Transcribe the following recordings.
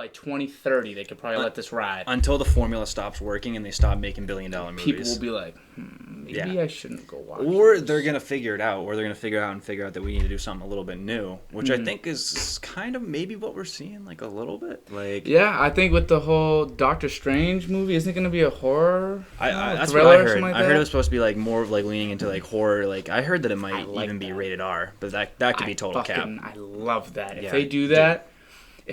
by 2030 they could probably let this ride. Until the formula stops working and they stop making billion-dollar movies. People will be like, maybe I shouldn't go watch Or this. they're going to figure it out. Or they're going to figure out that we need to do something a little bit new. Which I think is kind of maybe what we're seeing, like, a little bit. Like, yeah, I think with the whole Doctor Strange movie, isn't it going to be a horror that's thriller what I or heard. something like I that? heard it was supposed to be, like, more of, like, leaning into, like, horror. Like, I heard that it might even be rated R. But that could be total cap. I love that. Yeah, If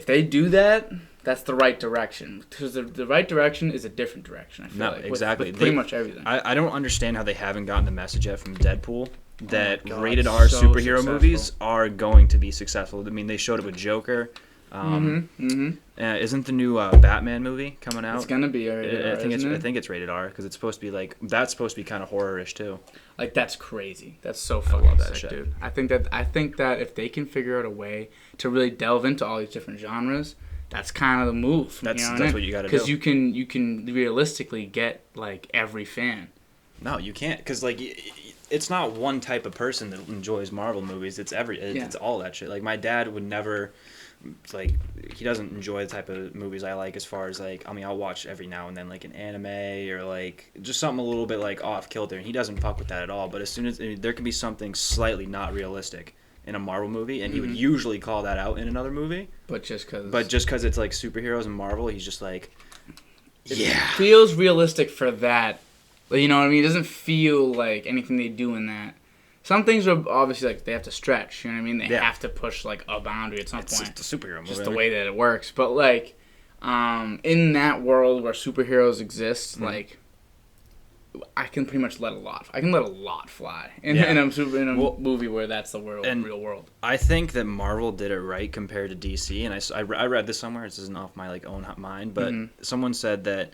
they do that, that's the right direction. Because the right direction is a different direction, I feel like. Exactly. With pretty much everything. I don't understand how they haven't gotten the message yet from Deadpool that God, rated R so superhero successful. movies are going to be successful. I mean, they showed it with Joker. Isn't the new Batman movie coming out? It's gonna be rated R, I think it's rated R because it's supposed to be like that's supposed to be kind of horror-ish too. Like, that's crazy. That's so fucking love that sick, shit. dude. I think that if they can figure out a way to really delve into all these different genres, that's kind of the move. That's what you got to do. Because you can realistically get like every fan. No, you can't because like it's not one type of person that enjoys Marvel movies. It's it's all that shit. Like my dad would never. Like he doesn't enjoy the type of movies I like as far as like I mean I'll watch every now and then like an anime or like just something a little bit like off kilter and he doesn't fuck with that at all, but as soon as there can be something slightly not realistic in a Marvel movie and he would usually call that out in another movie, but just cuz it's like superheroes and Marvel he's just like it feels realistic for that. You know what I mean? It doesn't feel like anything they do in that. Some things are obviously like they have to stretch. You know what I mean? They have to push like a boundary at some point. It's a superhero movie. Just the way that it works. But like, in that world where superheroes exist, like, I can pretty much let a lot fly in a movie where that's the real world. I think that Marvel did it right compared to DC, and I read this somewhere. This isn't off my like own mind, but someone said that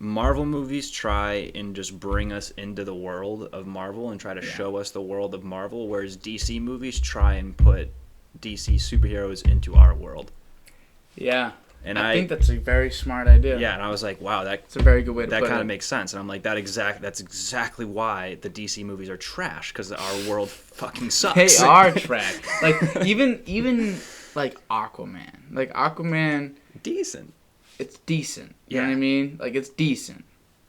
Marvel movies try and just bring us into the world of Marvel and try to show us the world of Marvel, whereas DC movies try and put DC superheroes into our world. Yeah. And I think that's a very smart idea. Yeah, and I was like, wow, that's a very good way to put it. That kind of makes sense. And I'm like, that's exactly why the DC movies are trash, because our world fucking sucks. They are trash. Like, even like Aquaman. Like, Aquaman... Decent. It's decent. You know what I mean? Like, it's decent.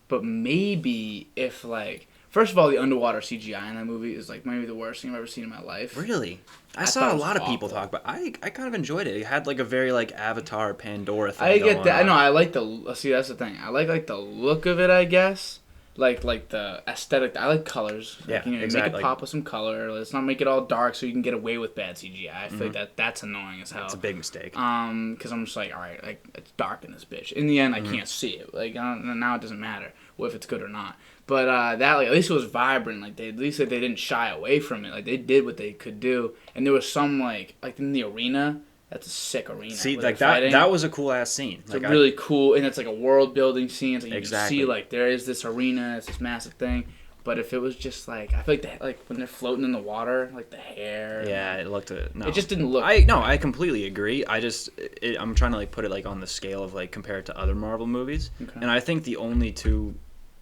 But maybe if, like... First of all, the underwater CGI in that movie is, like, maybe the worst thing I've ever seen in my life. Really? I saw a lot of people talk about it. I kind of enjoyed it. It had, like, a very, like, Avatar, Pandora thing going on. I get that. No, I like the... See, that's the thing. I like, the look of it, I guess. Like the aesthetic. I like colors. Like, Yeah, exactly. Make it pop with some color. Let's not make it all dark so you can get away with bad CGI. I feel like that's annoying as hell. It's a big mistake. Because I'm just like, all right, like, it's dark in this bitch. In the end, I can't see it. Like, now it doesn't matter if it's good or not. But that, like, at least it was vibrant. Like, at least they didn't shy away from it. Like, they did what they could do. And there was some, like in the arena. That's a sick arena. See, like that was a cool ass scene. It's like really cool, and it's like a world building scene. It's like you exactly. can see like there is this arena, it's this massive thing. But if it was just like I feel like when they're floating in the water, like the hair. Yeah, it looked. No, it just didn't look. I completely agree. I'm trying to like put it like on the scale of like compare it to other Marvel movies, and I think the only two,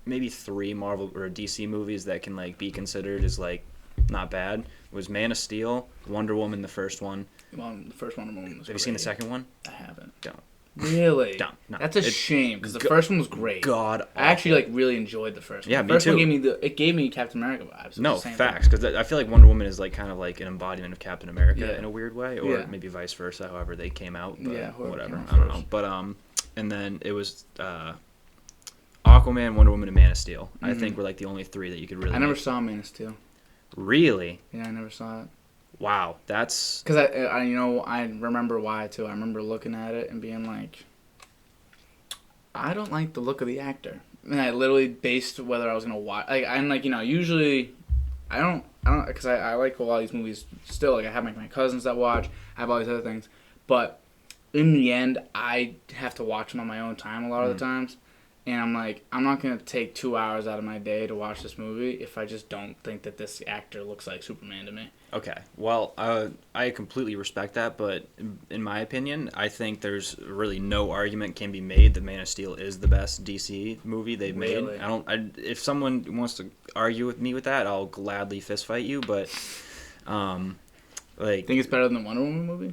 maybe three Marvel or DC movies that can like be considered as like not bad was Man of Steel, Wonder Woman, the first one. Well, the first Wonder Woman was Have you seen the second one? I haven't. Don't. Really? Don't. No. That's a shame because the first one was great. God awful. I actually like really enjoyed the first one. Yeah, the first me too. One gave me Captain America vibes. No, facts, because I feel like Wonder Woman is like kind of like an embodiment of Captain America in a weird way, or maybe vice versa. However they came out, but whatever. I don't know. But and then it was Aquaman, Wonder Woman, and Man of Steel. I think were like the only three that you could really. I never saw Man of Steel. Really? Yeah, I never saw it. Wow, that's... Because I remember why, too. I remember looking at it and being like, I don't like the look of the actor. And I literally based whether I was going to watch... Like, I'm like, usually, I don't... Because I like a lot of these movies still. Like, I have my cousins that watch. I have all these other things. But in the end, I have to watch them on my own time a lot of the times. And I'm like, I'm not going to take 2 hours out of my day to watch this movie if I just don't think that this actor looks like Superman to me. Okay. Well, I completely respect that, but in my opinion, I think there's really no argument can be made that Man of Steel is the best DC movie they've made. If someone wants to argue with me with that, I'll gladly fist fight you, but like... Think it's better than the Wonder Woman movie?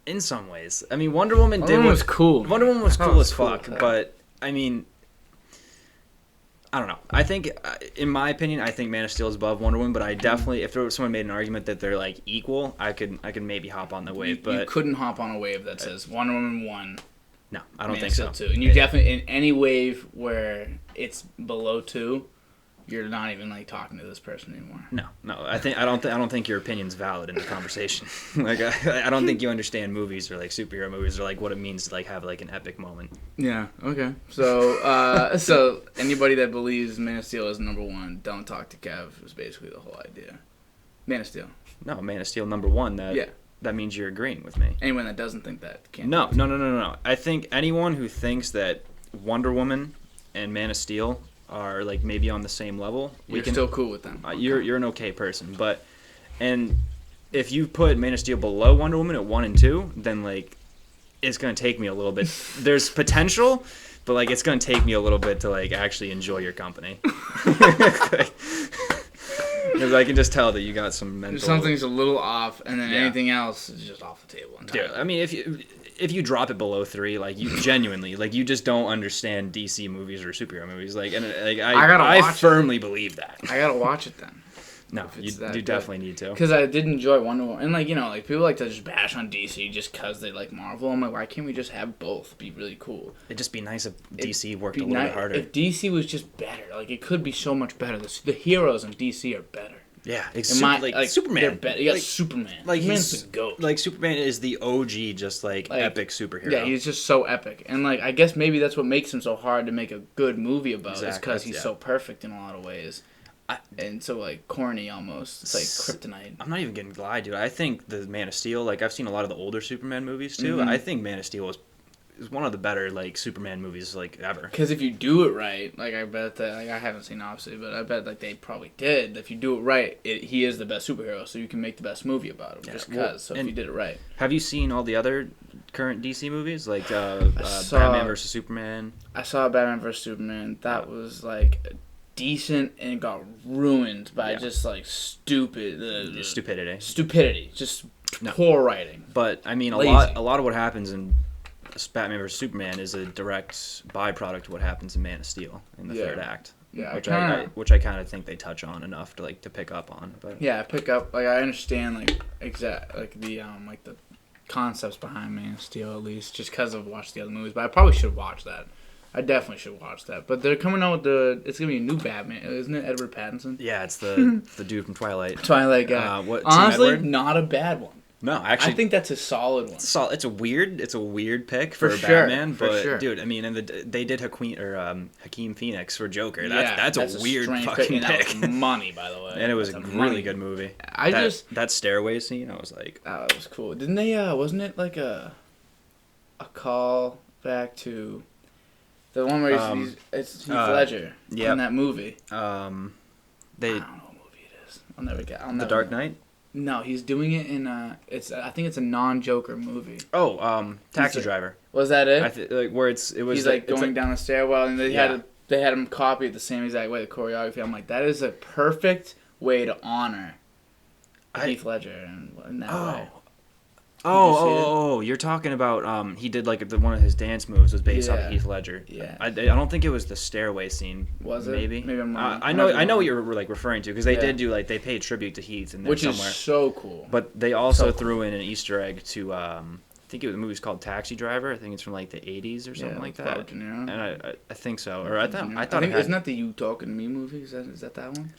In some ways. I mean, Wonder Woman was cool. Wonder Woman was cool as fuck, cool. but, I mean, I don't know. I think, in my opinion, I think Man of Steel is above Wonder Woman, but I definitely, if someone made an argument that they're, like, equal, I could maybe hop on the wave, but... You couldn't hop on a wave that says Wonder Woman 1. No, I don't think so. 2. And you definitely, in any wave where it's below 2, you're not even like talking to this person anymore. No. I don't think your opinion's valid in the conversation. Like I don't think you understand movies or like superhero movies or like what it means to like have like an epic moment. Yeah. Okay. So so anybody that believes Man of Steel is number 1, don't talk to Kev. Is basically the whole idea. Man of Steel. No, Man of Steel number 1. That means you're agreeing with me. Anyone that doesn't think that can't. No. I think anyone who thinks that Wonder Woman and Man of Steel are like maybe on the same level, you're still cool with them. You're an okay person, and if you put Man of Steel below Wonder Woman at 1 and 2, then like it's gonna take me a little bit. There's potential, but like it's gonna take me a little bit to like actually enjoy your company. Because I can just tell that you got some mental. Something's a little off, and then anything else is just off the table entirely. Yeah, I mean, if you drop it below 3, like you genuinely, like you just don't understand DC movies or superhero movies, like, and like I firmly believe that. I gotta watch it then. No, you definitely need to. Because I did enjoy Wonder Woman, and like like people like to just bash on DC just because they like Marvel. I'm like, why can't we just have both? Be really cool. It'd just be nice if DC worked a little bit harder. If DC was just better, like it could be so much better. The heroes in DC are better. Yeah, like Superman. They're better. You got Superman. Like Superman's the GOAT. Like Superman is the OG, just like epic superhero. Yeah, he's just so epic, and like I guess maybe that's what makes him so hard to make a good movie about. Exactly. Is because he's so perfect in a lot of ways. And so like corny almost. It's like kryptonite. I'm not even getting lied, dude. I think the Man of Steel, like I've seen a lot of the older Superman movies too. Mm-hmm. I think Man of Steel is one of the better like Superman movies like ever. Because if you do it right, like I bet that like I haven't seen obviously, but I bet like they probably did. If you do it right, he is the best superhero, so you can make the best movie about him just because. So if you did it right. Have you seen all the other current DC movies like Batman vs Superman? I saw Batman vs Superman. That was like decent and got ruined by just like stupidity. Just poor writing. But I mean, a lot of what happens in Batman vs Superman is a direct byproduct of what happens in Man of Steel in the third act. Yeah, which I kind of think they touch on enough to like to pick up on. But pick up like I understand like the concepts behind Man of Steel at least just because I've watched the other movies. But I probably should watch that. I definitely should watch that. But they're coming out with it's gonna be a new Batman, isn't it? Edward Pattinson. Yeah, it's the dude from Twilight. Twilight guy. Honestly, not a bad one. No, actually, I think that's a solid one. It's a weird pick for Batman, but dude, I mean, and they did Joaquin Phoenix for Joker. That's a weird fucking pick. That was money, by the way. And it was a really good movie. That stairway scene, I was like, oh, that was cool. Didn't they? Wasn't it like a call back to the one where it's Heath Ledger in that movie? I don't know what movie it is. I'll never get. The Dark Knight. No, he's doing it in I think it's a non-Joker movie. Oh, Taxi Driver. Was that it? Where it was. He's like going down the stairwell, and they had him copy it the same exact way, the choreography. I'm like, that is a perfect way to honor Heath Ledger in that way. You're talking about he did like one of his dance moves was based off of Heath Ledger. Yeah. I don't think it was the stairway scene. Was it? Maybe I'm wrong. I know what you're like referring to because they did do like they paid tribute to Heath in there which somewhere. Is so cool. But they also threw in an Easter egg to I think the movie's called Taxi Driver. I think it's from like the 80s or something like that. And I think so. Or I thought isn't that the You Talking to Me movie? Is that one?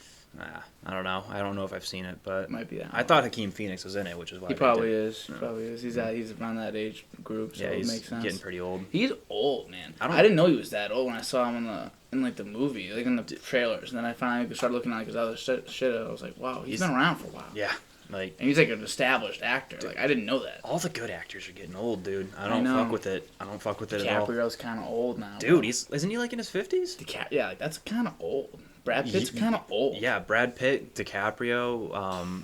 I don't know. I don't know if I've seen it, but it might be that. I thought Joaquin Phoenix was in it, which is why he probably is. He probably is. He's around that age group, so it makes sense. Getting pretty old. He's old, man. I didn't know he was that old when I saw him in the movie, like in the trailers. And then I finally started looking at his other shit. I was like, wow, he's been around for a while. Yeah. And he's like an established actor. Like I didn't know that. All the good actors are getting old, dude. I don't fuck with it. I don't fuck with it at all. DiCaprio's kind of old now. Dude, isn't he like in his 50s? Like that's kind of old. Brad Pitt's kind of old. Yeah, Brad Pitt, DiCaprio,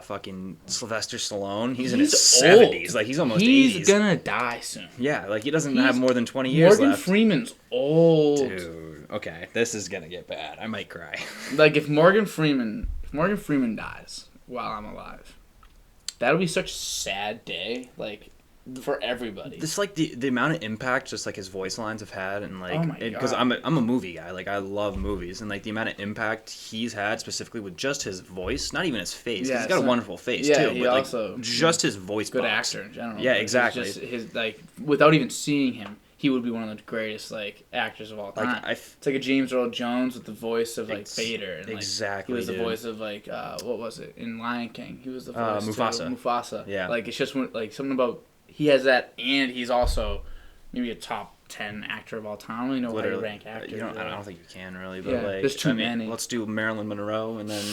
fucking Sylvester Stallone. He's in his 70s. Like he's almost 80s. He's gonna die soon. Yeah, like he doesn't have more than 20 years left. Morgan Freeman's old. Dude, okay, this is gonna get bad. I might cry. Like if Morgan Freeman dies while I'm alive, that'll be such a sad day, like, for everybody. This like the amount of impact just like his voice lines have had, and like, Oh my because God. I'm a movie guy, like I love movies, and like the amount of impact he's had specifically with just his voice, not even his face. 'Cause Yeah, he's got a wonderful face yeah, too, he but like also just his voice good box. actor in general. Yeah, Like, exactly. Just his like, without even seeing him, he would be one of the greatest like actors of all time. Like It's like a James Earl Jones with the voice of like Vader. And, like, exactly. he was the dude. voice of like what was it in Lion King? He was the voice Mufasa. to Mufasa. Yeah. Like it's just like something about he has that, and he's also maybe a top 10 actor of all time. I don't really know how you rank actors. I don't think you can really, but Yeah, like there's too many. Let's do Marilyn Monroe and then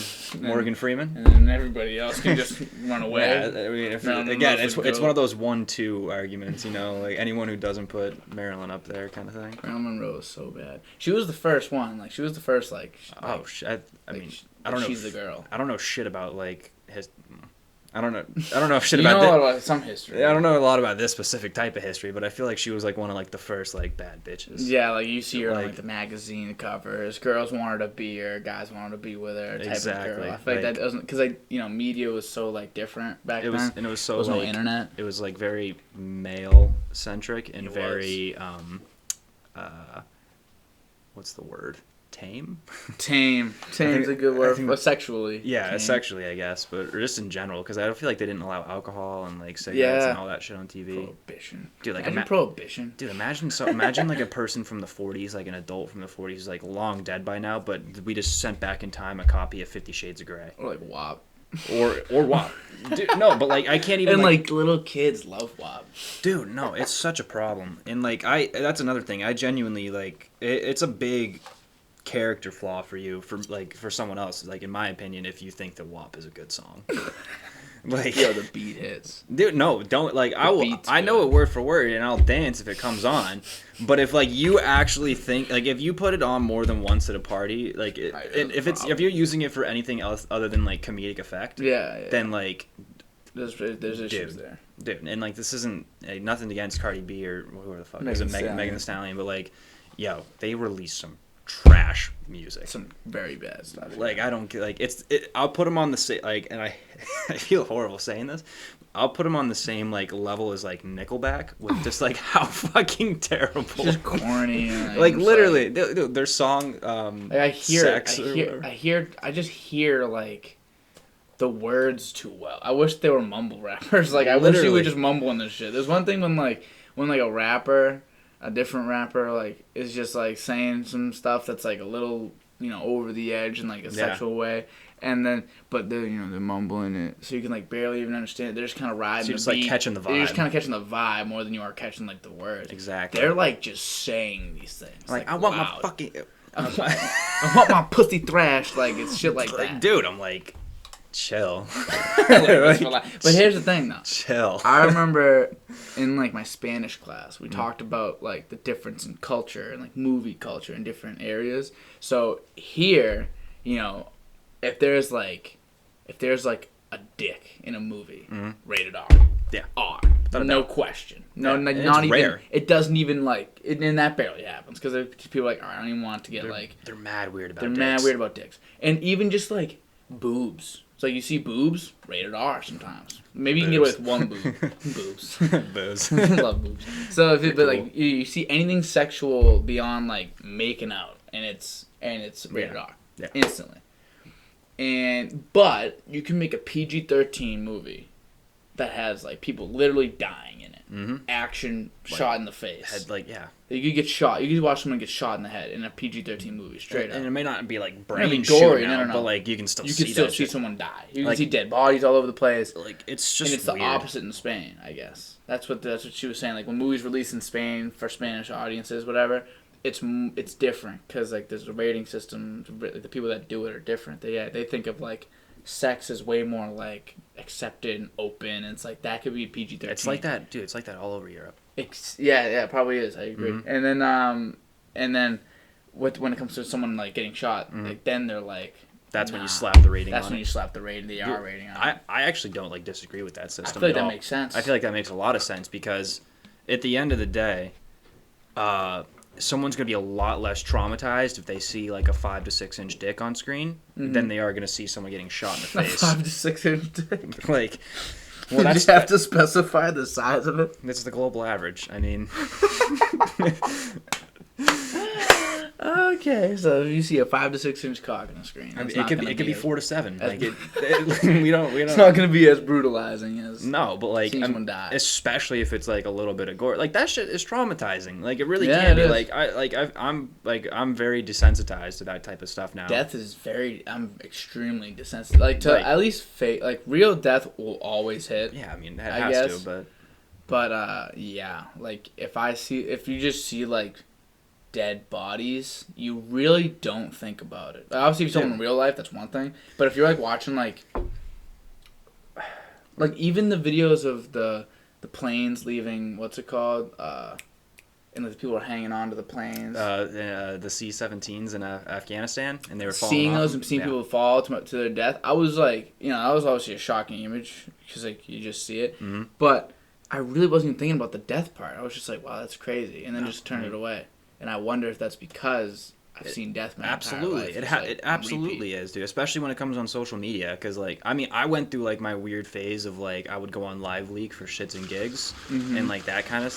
Morgan Freeman. And then everybody else can just run away. Yeah, I mean, it's one of those 1-2 arguments, you know, like anyone who doesn't put Marilyn up there, kind of thing. Marilyn Monroe is so bad. She was the first one. Like she was the first like. I mean, I don't know. She's the girl. I don't know shit about like his. I don't know shit you about. You know a lot about some history. I don't know a lot about this specific type of history, but I feel like she was like one of like the first like bad bitches. Yeah, like you see her on like the magazine covers. Girls wanted to be her, guys wanted to be with her. Type Exactly. Of girl. I feel like that doesn't because like media was so like different back then. And it was so there was like, no internet. It was like very male centric and very what's the word? Tame? Tame's a good word. But sexually. Yeah, tame. sexually, I guess, but or just in general, because I don't feel like they didn't allow alcohol and like cigarettes and all that shit on TV. Prohibition. Dude, like prohibition. Dude, imagine like a person from the 40s, like an adult from the 40s, who's like long dead by now, but we just sent back in time a copy of 50 Shades of Grey. Or like WAP. Or WAP. Dude, no, but like I can't even. And like little kids love WAP. Dude, no, it's such a problem, and like that's another thing. I genuinely like it's a big character flaw for you for someone else, like in my opinion, if you think that WAP is a good song. Like, yo, the beat hits. Dude, no, don't like I know it word for word and I'll dance if it comes on, but if like you actually think like if you put it on more than once at a party, like if you're using it for anything else other than like comedic effect, then like there's issues there. Dude, and like this isn't nothing against Cardi B or whoever the fuck is it, Megan Thee Stallion, but like, yo, they released some trash music, some very bad stuff. Like I don't get like I'll put them on the same like, and I feel horrible saying this. I'll put them on the same like level as like Nickelback with just like how fucking terrible, just corny. And, like literally, their song. Like, I just hear like the words too well. I wish they were mumble rappers. Like I wish you would just mumble in this shit. There's one thing when a rapper. A different rapper like is just like saying some stuff that's like a little over the edge in like a sexual way, and then but they're they're mumbling it so you can like barely even understand it. They're just kind of riding. So you're just like catching the vibe. You're just kind of catching the vibe more than you are catching like the words. Exactly. They're like just saying these things. Like I want my fucking. I want my pussy thrashed. Like it's shit like that. Dude, I'm like. Chill. But here's the thing though. Chill. I remember in like my Spanish class we talked about like the difference in culture and like movie culture in different areas. So here, if there's like a dick in a movie, rated R. Yeah. R. No question. No, yeah. Not even. Rare. It doesn't even like, and that barely happens because people are like, I don't even want to get They're mad weird about. They're mad weird about dicks, and even just like boobs. So you see boobs, rated R sometimes. Maybe you can get away with one boob. Boobs. Boobs. Love boobs. So like you see anything sexual beyond like making out, and it's rated R instantly. But you can make a PG-13 movie that has like people literally dying in it, action, shot in the face. Head, You could get shot. You could watch someone get shot in the head in a PG-13 movie, straight up. And it may not be like brain gory, shooting out, but like you can still see someone die. You can see dead bodies all over the place. Like it's just and it's weird. The opposite in Spain, I guess. That's what she was saying. Like when movies released in Spain for Spanish audiences, whatever, it's different because like there's a rating system. The people that do it are different. They think of like sex is way more like accepted and open, and it's like that could be PG-13. It's like that, dude. It's like that all over Europe. Yeah, it probably is. I agree. And then, when it comes to someone like getting shot, like then they're like, that's when you slap the rating. That's when you slap the rating, the R rating on it. I actually don't like disagree with that system. I feel like that makes sense. I feel like that makes a lot of sense because, at the end of the day, someone's going to be a lot less traumatized if they see like a 5 to 6 inch dick on screen than they are going to see someone getting shot in the face. 5 to 6 inch dick. Like, Well, you just have to specify the size of it. This is the global average. I mean. Okay, so if you see a 5 to 6 inch cock on the screen, I mean, it could be 4 to 7. Like we don't. It's not gonna be as brutalizing as no, but like someone die. Especially if it's like a little bit of gore. Like that shit is traumatizing. Like it really Yeah, can it be. is. I'm very desensitized to that type of stuff now. Death is I'm extremely desensitized. Like to at least like real death will always hit. Yeah, I mean it I has guess. to, but yeah, like if you just see like dead bodies, you really don't think about it. Obviously, if you saw them in real life, that's one thing. But if you're like watching like even the videos of the planes leaving, what's it called? And the people are hanging on to the planes. the C-17s in Afghanistan, and they were falling seeing off those and seeing people fall to their death. I was like, that was obviously a shocking image because like you just see it. Mm-hmm. But I really wasn't even thinking about the death part. I was just like, wow, that's crazy, and then just turned it away. And I wonder if that's because I've seen death my absolutely. entire life. It absolutely is, dude. Especially when it comes on social media, because like I mean, I went through like my weird phase of like I would go on Live Leak for shits and gigs, and like that kind of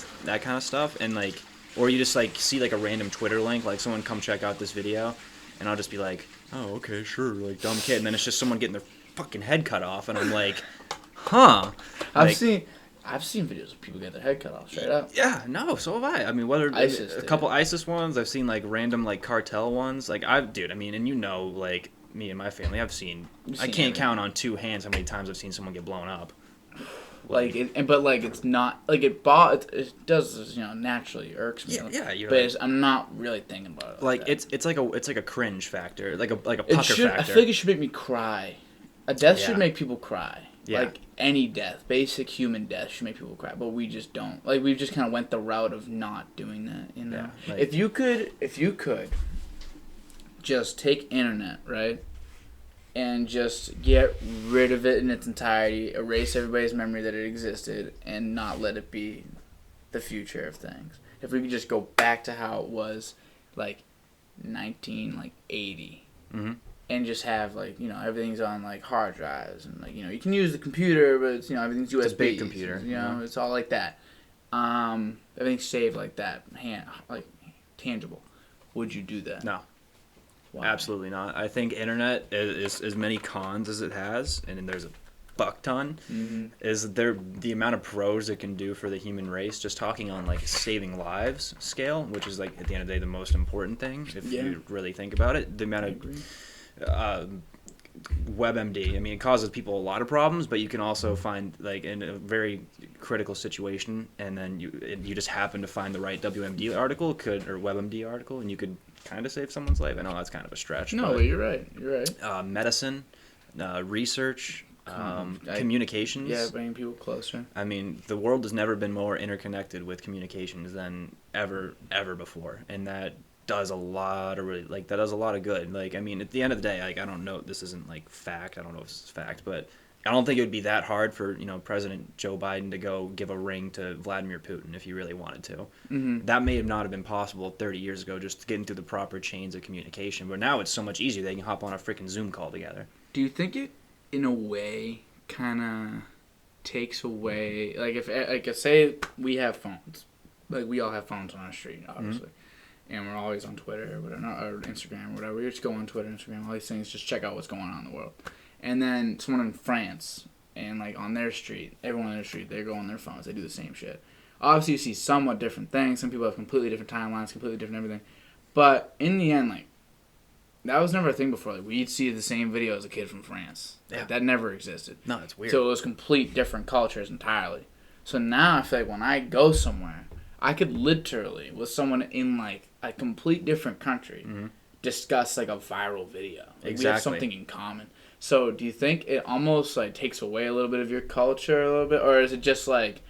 stuff, and like or you just like see like a random Twitter link, like someone come check out this video, and I'll just be like, oh okay, sure, like dumb kid, and then it's just someone getting their fucking head cut off, and I'm like, huh? Like, I've seen videos of people get their head cut off straight up. Yeah, no, so have I. I mean, whether a couple ISIS ones, I've seen like random like cartel ones. Like I mean, and like me and my family, I can't count on two hands how many times I've seen someone get blown up. But it's not like it does naturally irks me. Yeah, I'm not really thinking about it. Like it's like a cringe factor, like a pucker factor. I feel like it should make me cry. A death should make people cry. Yeah. Like any death, basic human death should make people cry, but we just don't. Like we've just kind of went the route of not doing that. Yeah, like, if you could just take internet, right, and just get rid of it in its entirety, erase everybody's memory that it existed, and not let it be the future of things. If we could just go back to how it was, like 1980. Mm-hmm. And just have everything's on like hard drives and you can use the computer, but it's everything's USB. It's a big computer. It's all like that. Everything's saved like that, like tangible. Would you do that? No. Why? Absolutely not. I think internet is as many cons as it has, and there's a buck ton. Mm-hmm. Is there the amount of pros it can do for the human race? Just talking on like saving lives scale, which is like at the end of the day the most important thing if you really think about it. The amount of WebMD. I mean, it causes people a lot of problems, but you can also find like in a very critical situation, and then you just happen to find the right WebMD article, or WebMD article, and you could kind of save someone's life. I know that's kind of a stretch. No, but you're right. You're right. Medicine, research, communications. Yeah, bringing people closer. I mean, the world has never been more interconnected with communications than ever before, and that does a lot of good. Like, I mean, at the end of the day, like, I don't know, this isn't like fact, I don't know if this is fact, but I don't think it would be that hard for President Joe Biden to go give a ring to Vladimir Putin if he really wanted to. Mm-hmm. That may have not have been possible 30 years ago, just getting through the proper chains of communication, but now it's so much easier. They can hop on a freaking Zoom call together. Do you think it in a way kind of takes away, like, if say we have phones, like we all have phones on our street, obviously. Mm-hmm. And we're always on Twitter or whatever, or Instagram or whatever. We just go on Twitter, Instagram, all these things, just check out what's going on in the world. And then someone in France, and like on their street, everyone on their street, they go on their phones, they do the same shit. Obviously, you see somewhat different things. Some people have completely different timelines, completely different everything. But in the end, like, that was never a thing before. Like, we'd see the same video as a kid from France. Yeah. Like, that never existed. No, it's weird. So it was complete different cultures entirely. So now I feel like when I go somewhere, I could literally, with someone in like a complete different country, mm-hmm. discuss like a viral video. Like, exactly. We have something in common. So do you think it almost like takes away a little bit of your culture a little bit, or is it just like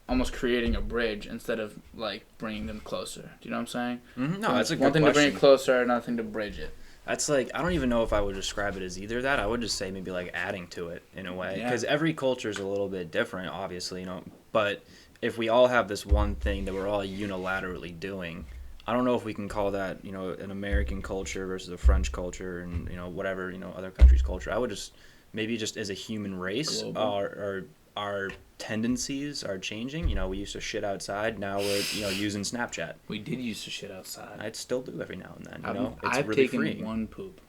almost creating a bridge instead of like bringing them closer? Do you know what I'm saying? Mm-hmm. No, that's a good one thing question. To bring it closer, another thing to bridge it. That's like, I don't even know if I would describe it as either that. I would just say maybe like adding to it in a way, because every culture is a little bit different, obviously, but if we all have this one thing that we're all unilaterally doing, I don't know if we can call that, an American culture versus a French culture and, whatever, other countries' culture. I would just, maybe just as a human race, our our tendencies are changing. You know, we used to shit outside. Now we're, you know, using Snapchat. We did used to shit outside. I still do every now and then. You know, I've really taken freeing. one poop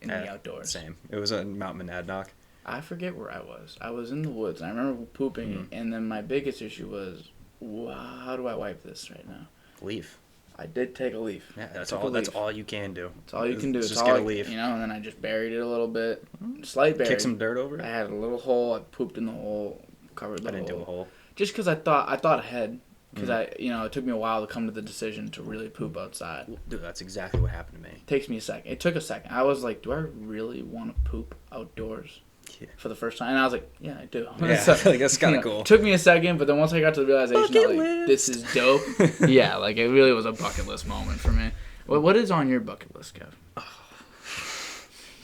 in the outdoors. Same. It was on Mount Monadnock. I forget where I was. I was in the woods. I remember pooping, and then my biggest issue was, how do I wipe this right now? Leaf. I did take a leaf. Yeah, that's all. That's all you can do. That's all you can do. Just get a leaf. You know, and then I just buried it a little bit, slight bury. Kick some dirt over it. I had a little hole. I pooped in the hole, covered the hole. I didn't do a hole. Just because I thought ahead. Because it took me a while to come to the decision to really poop outside. Dude, that's exactly what happened to me. Takes me a second. It took a second. I was like, do I really want to poop outdoors? Yeah. For the first time, and I was like, "Yeah, I do." Yeah, so, like that's kind of cool. Took me a second, but then once I got to the realization, that, this is dope. Yeah, like it really was a bucket list moment for me. What is on your bucket list, Kev?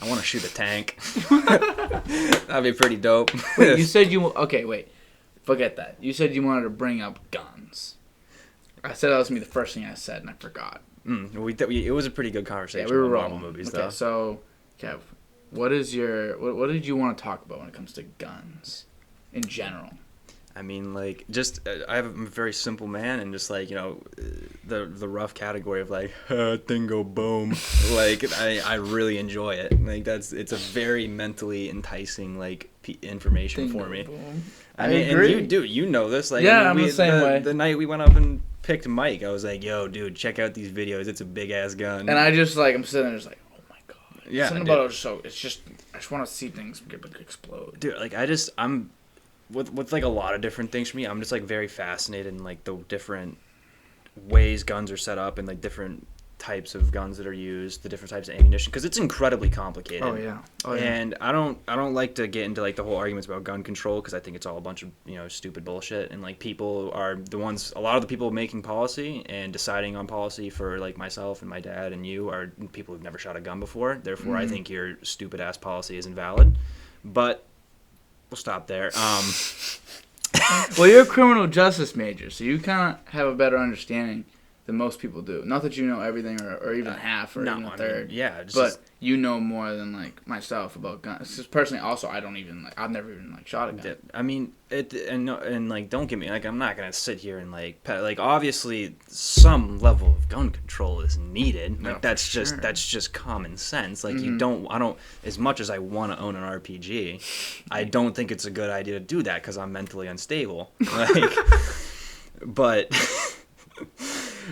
I want to shoot a tank. That'd be pretty dope. Wait, you said you wait, forget that. You said you wanted to bring up guns. I said that was gonna be the first thing I said, and I forgot. It was a pretty good conversation. Yeah, we were about rolling. Marvel movies, okay, though. So, Kev. What did you want to talk about when it comes to guns, in general? I mean, like, I'm a very simple man, and just like, you know, the rough category of like, thing go boom, like I really enjoy it. Like it's a very mentally enticing like information for me. Boom. I mean, agree. And you know this, like, yeah, I mean, I'm the same way. The night we went up and picked Mike, I was like, yo, dude, check out these videos. It's a big ass gun. And I just like I'm sitting there just like. Yeah, something about it was I just want to see things explode. Dude, like I'm with like a lot of different things for me. I'm just like very fascinated in like the different ways guns are set up and like different types of guns that are used, the different types of ammunition, because it's incredibly complicated. Oh yeah. And I don't like to get into like the whole arguments about gun control because I think it's all a bunch of, you know, stupid bullshit, and like people are a lot of the people making policy and deciding on policy for like myself and my dad and you are people who've never shot a gun before. Therefore, I think your stupid ass policy is invalid. But we'll stop there. Well, you're a criminal justice major, so you kind of have a better understanding than most people do. Not that you know everything or even half or even a third. But you know more than like myself about guns. Because personally, also I've never even like shot a gun. I mean, and like don't get me like I'm not gonna sit here and like obviously some level of gun control is needed. Like that's just common sense. Like I don't as much as I want to own an RPG, I don't think it's a good idea to do that because I'm mentally unstable. Like, but.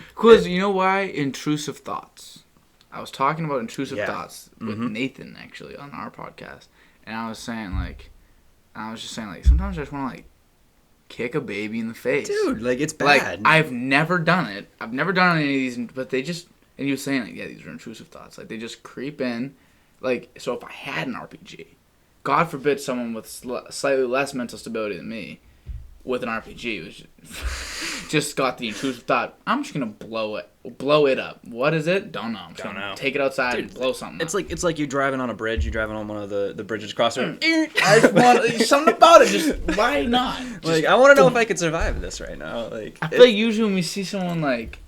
Because you know why? Intrusive thoughts. I was talking about intrusive thoughts with Nathan actually on our podcast, and I was saying sometimes I just want to like kick a baby in the face, dude. Like it's bad. Like I've never done it. I've never done any of these, but they just and he was saying like these are intrusive thoughts. Like they just creep in. Like so, if I had an RPG, God forbid someone with slightly less mental stability than me. With an RPG, was just got the intrusive thought. I'm just gonna blow it up. What is it? Don't know. I'm just gonna take it outside and blow something. It's like you're driving on a bridge. You're driving on one of the bridges across the road. I just want something about it. Just why not? Like I want to know if I could survive this right now. Like I feel like usually when we see someone like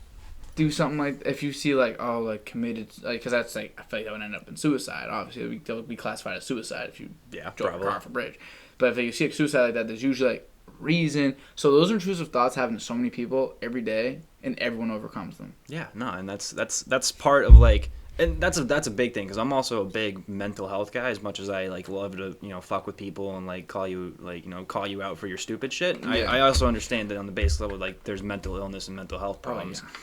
do something like if you see like committed like because that's like I feel like that would end up in suicide. Obviously, that would be classified as suicide if you drove a car off a bridge. But if you see a suicide like that, there's usually like reason. So those intrusive thoughts happen to so many people every day, and everyone overcomes them. Yeah, no, and that's part of like, and that's a big thing because I'm also a big mental health guy. As much as I like love to fuck with people and like call you out for your stupid shit. Yeah. I also understand that on the base level like there's mental illness and mental health problems. Oh, yeah.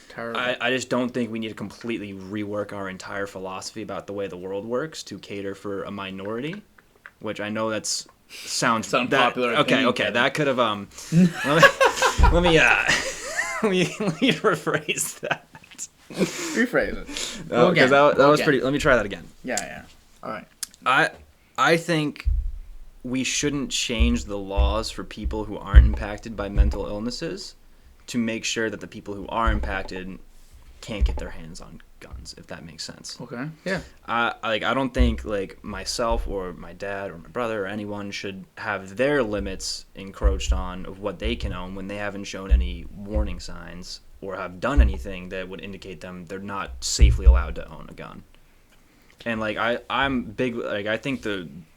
Terrible. I just don't think we need to completely rework our entire philosophy about the way the world works to cater for a minority, which I know that's. Sounds popular. Okay. That could have let me rephrase that. Rephrase it. Because that was pretty. Let me try that again. Yeah. All right. I think we shouldn't change the laws for people who aren't impacted by mental illnesses to make sure that the people who are impacted can't get their hands on guns, if that makes sense. Okay. Yeah. I don't think like myself or my dad or my brother or anyone should have their limits encroached on of what they can own when they haven't shown any warning signs or have done anything that would indicate them they're not safely allowed to own a gun. And like I'm big, like I think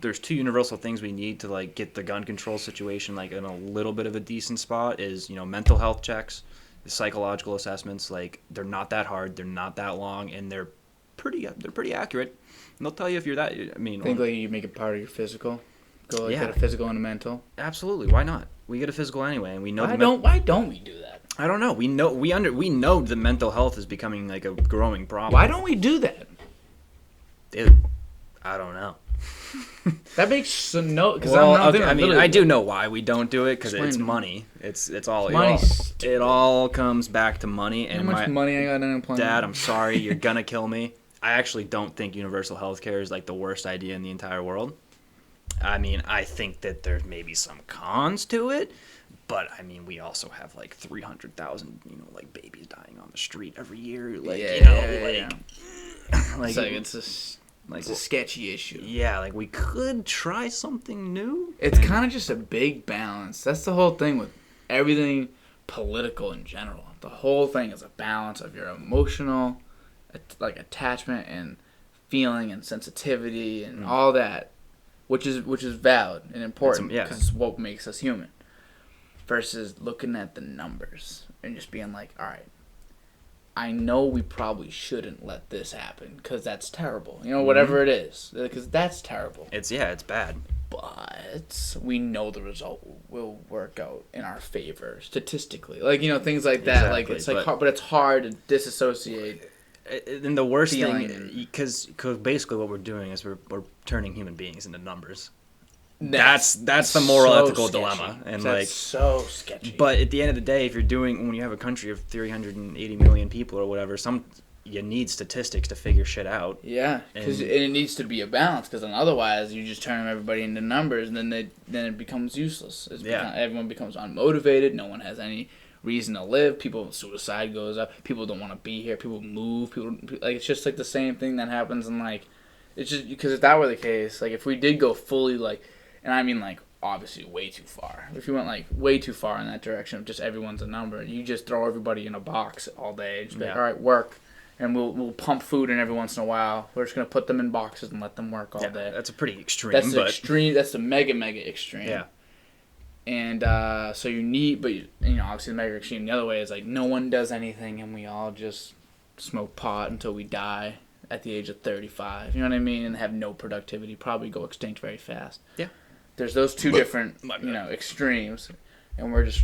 there's two universal things we need to like get the gun control situation like in a little bit of a decent spot is, you know, mental health checks, psychological assessments. Like they're not that hard, they're not that long, and they're pretty accurate. And they'll tell you if you're that. I mean, think like you make it part of your physical. Go like Yeah. get a physical and a mental. Absolutely, why not? We get a physical anyway, and we know. Why don't we do that? I don't know. We know the mental health is becoming like a growing problem. Why don't we do that? Dude, I don't know. That makes no. Because I mean, I do know why we don't do it because Explain it's to me. money. It's all Money. it all comes back to money. How And much money I got in unemployment? Dad, I'm sorry, you're gonna kill me. I actually don't think universal health care is like the worst idea in the entire world. I mean, I think that there's maybe some cons to it, but I mean, we also have like 300,000, you know, like babies dying on the street every year. Like, Yeah. like It's a sketchy issue. yeah, like we could try something new. It's kind of just a big balance. That's the whole thing with everything political in general. The whole thing is a balance of your emotional, like attachment and feeling and sensitivity and all that, which is valid and important because it's what makes us human. Versus looking at the numbers and just being like, all right, I know we probably shouldn't let this happen because that's terrible. You know, whatever it is, because that's terrible. It's bad. But we know the result will work out in our favor statistically. Like, you know, things like that. Like it's like hard, but it's hard to disassociate. And the worst Feeling. thing, because basically what we're doing is we're turning human beings into numbers. That's the moral ethical dilemma, and that's like so sketchy. But at the end of the day, if you're doing, when you have a country of 380 million people or whatever, you need statistics to figure shit out. Yeah, because it needs to be a balance. Because then otherwise, you just turn everybody into numbers, and then it becomes useless. Everyone becomes unmotivated. No one has any reason to live. Suicide goes up. People don't want to be here. People move. Like it's just like the same thing that happens in like, it's just because if that were the case, like if we did go fully like. And I mean, like, obviously way too far. If you went, like, way too far in that direction of just everyone's a number, you just throw everybody in a box all day. Just be like, all right, work. And we'll pump food in every once in a while. We're just going to put them in boxes and let them work all day. That's a pretty extreme. That's extreme. That's the mega extreme. Yeah. And so you need, but, you know, obviously the mega extreme the other way is, like, no one does anything and we all just smoke pot until we die at the age of 35. You know what I mean? And have no productivity. Probably go extinct very fast. Yeah. There's those two different, you know, extremes, and we're just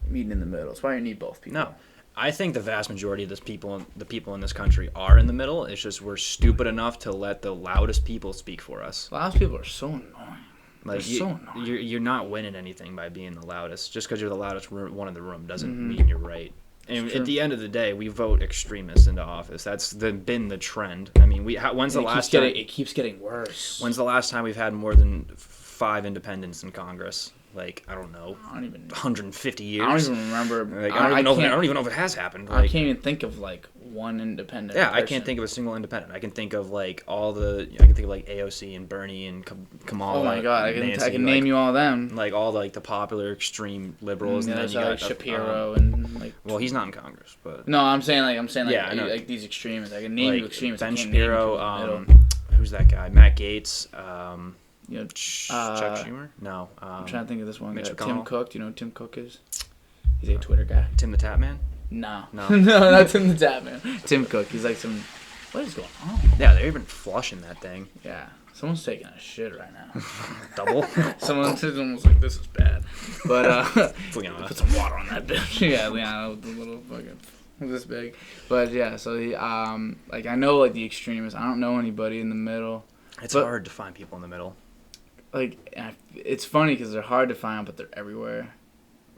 meeting in the middle. That's why you need both people. No, I think the vast majority of the people in this country are in the middle. It's just we're stupid enough to let the loudest people speak for us. Loudest people are so annoying. Like so annoying. You're not winning anything by being the loudest. Just because you're the loudest one in the room doesn't mean you're right. And at the end of the day, we vote extremists into office. That's been the trend. I mean, when's the last time? It keeps getting worse. When's the last time we've had more than 5 independents in Congress? Like, I don't know, 150 years. I don't even remember. Like, I don't even know if it has happened. Like, I can't even think of like one independent. Yeah, person. I can't think of a single independent. I can think of like I can think of like AOC and Bernie and Kamala. Oh my God, Nancy, I can name you all of them. Like all the like the popular liberals, and then you got like Shapiro and like. Well, he's not in Congress, but. No, I'm saying yeah, I know. like these extremists. I can name you extremists. Ben Shapiro. Who's that guy? Matt Gaetz. You know, Chuck Schumer? No. I'm trying to think of this one guy. Mitch Tim Cook. Do you know who Tim Cook is? He's a Twitter guy. Tim the Tap Man? No. No, not Tim the Tap Man. Tim Cook. He's like some. What is going on? Yeah, they're even flushing that thing. Yeah. Someone's taking a shit right now. Double? Someone's almost like, this is bad. But, put some water on that bitch. Yeah, Liana with the little fucking. This big. But, yeah, so, like, I know, like, the extremists. I don't know anybody in the middle. It's hard to find people in the middle. Like, it's funny because they're hard to find, but they're everywhere.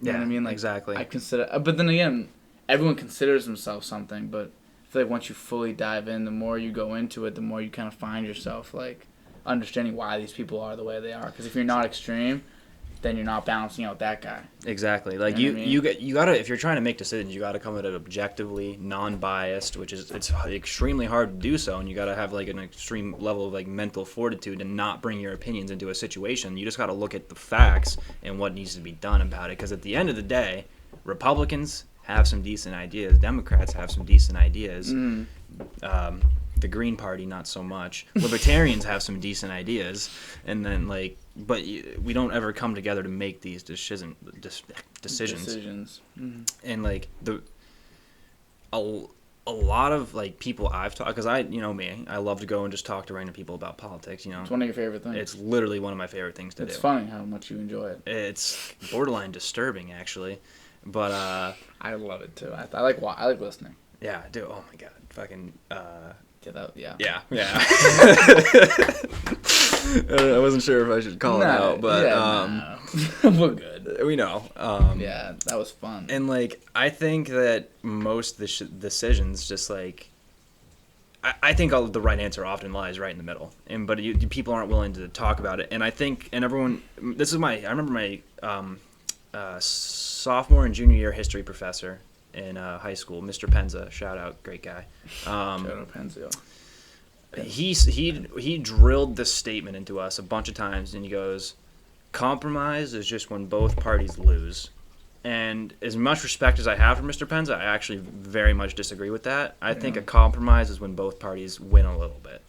You know what I mean? Like, exactly. I consider, but then again, everyone considers themselves something. But I feel like once you fully dive in, the more you go into it, the more you kind of find yourself like understanding why these people are the way they are. Because if you're not extreme, then you're not balancing out that guy. Exactly. Like you gotta, if you're trying to make decisions, you gotta come at it objectively, non-biased, which is it's extremely hard to do so, and you gotta have like an extreme level of like mental fortitude and not bring your opinions into a situation. You just gotta look at the facts and what needs to be done about it. Because at the end of the day, Republicans have some decent ideas, Democrats have some decent ideas. The Green Party, not so much. Libertarians have some decent ideas, and then but we don't ever come together to make these decisions. Mm-hmm. And a lot of people I've talked, because me, I love to go and just talk to random people about politics. It's one of your favorite things. It's literally one of my favorite things to do. It's funny how much you enjoy it. It's borderline disturbing, actually, but I love it too. I like listening. Yeah, I do. Oh my god, fucking. Yeah. I wasn't sure if I should call it out, but we're good. We know. Yeah, that was fun. And I think that most decisions, just I think the right answer often lies right in the middle, but people aren't willing to talk about it. And I think, and everyone, I remember my sophomore and junior year history professor in high school, Mr. Penza, shout out, great guy. Shout out Penza. He drilled this statement into us a bunch of times, and he goes, compromise is just when both parties lose. And as much respect as I have for Mr. Penza, I actually very much disagree with that. I think a compromise is when both parties win a little bit.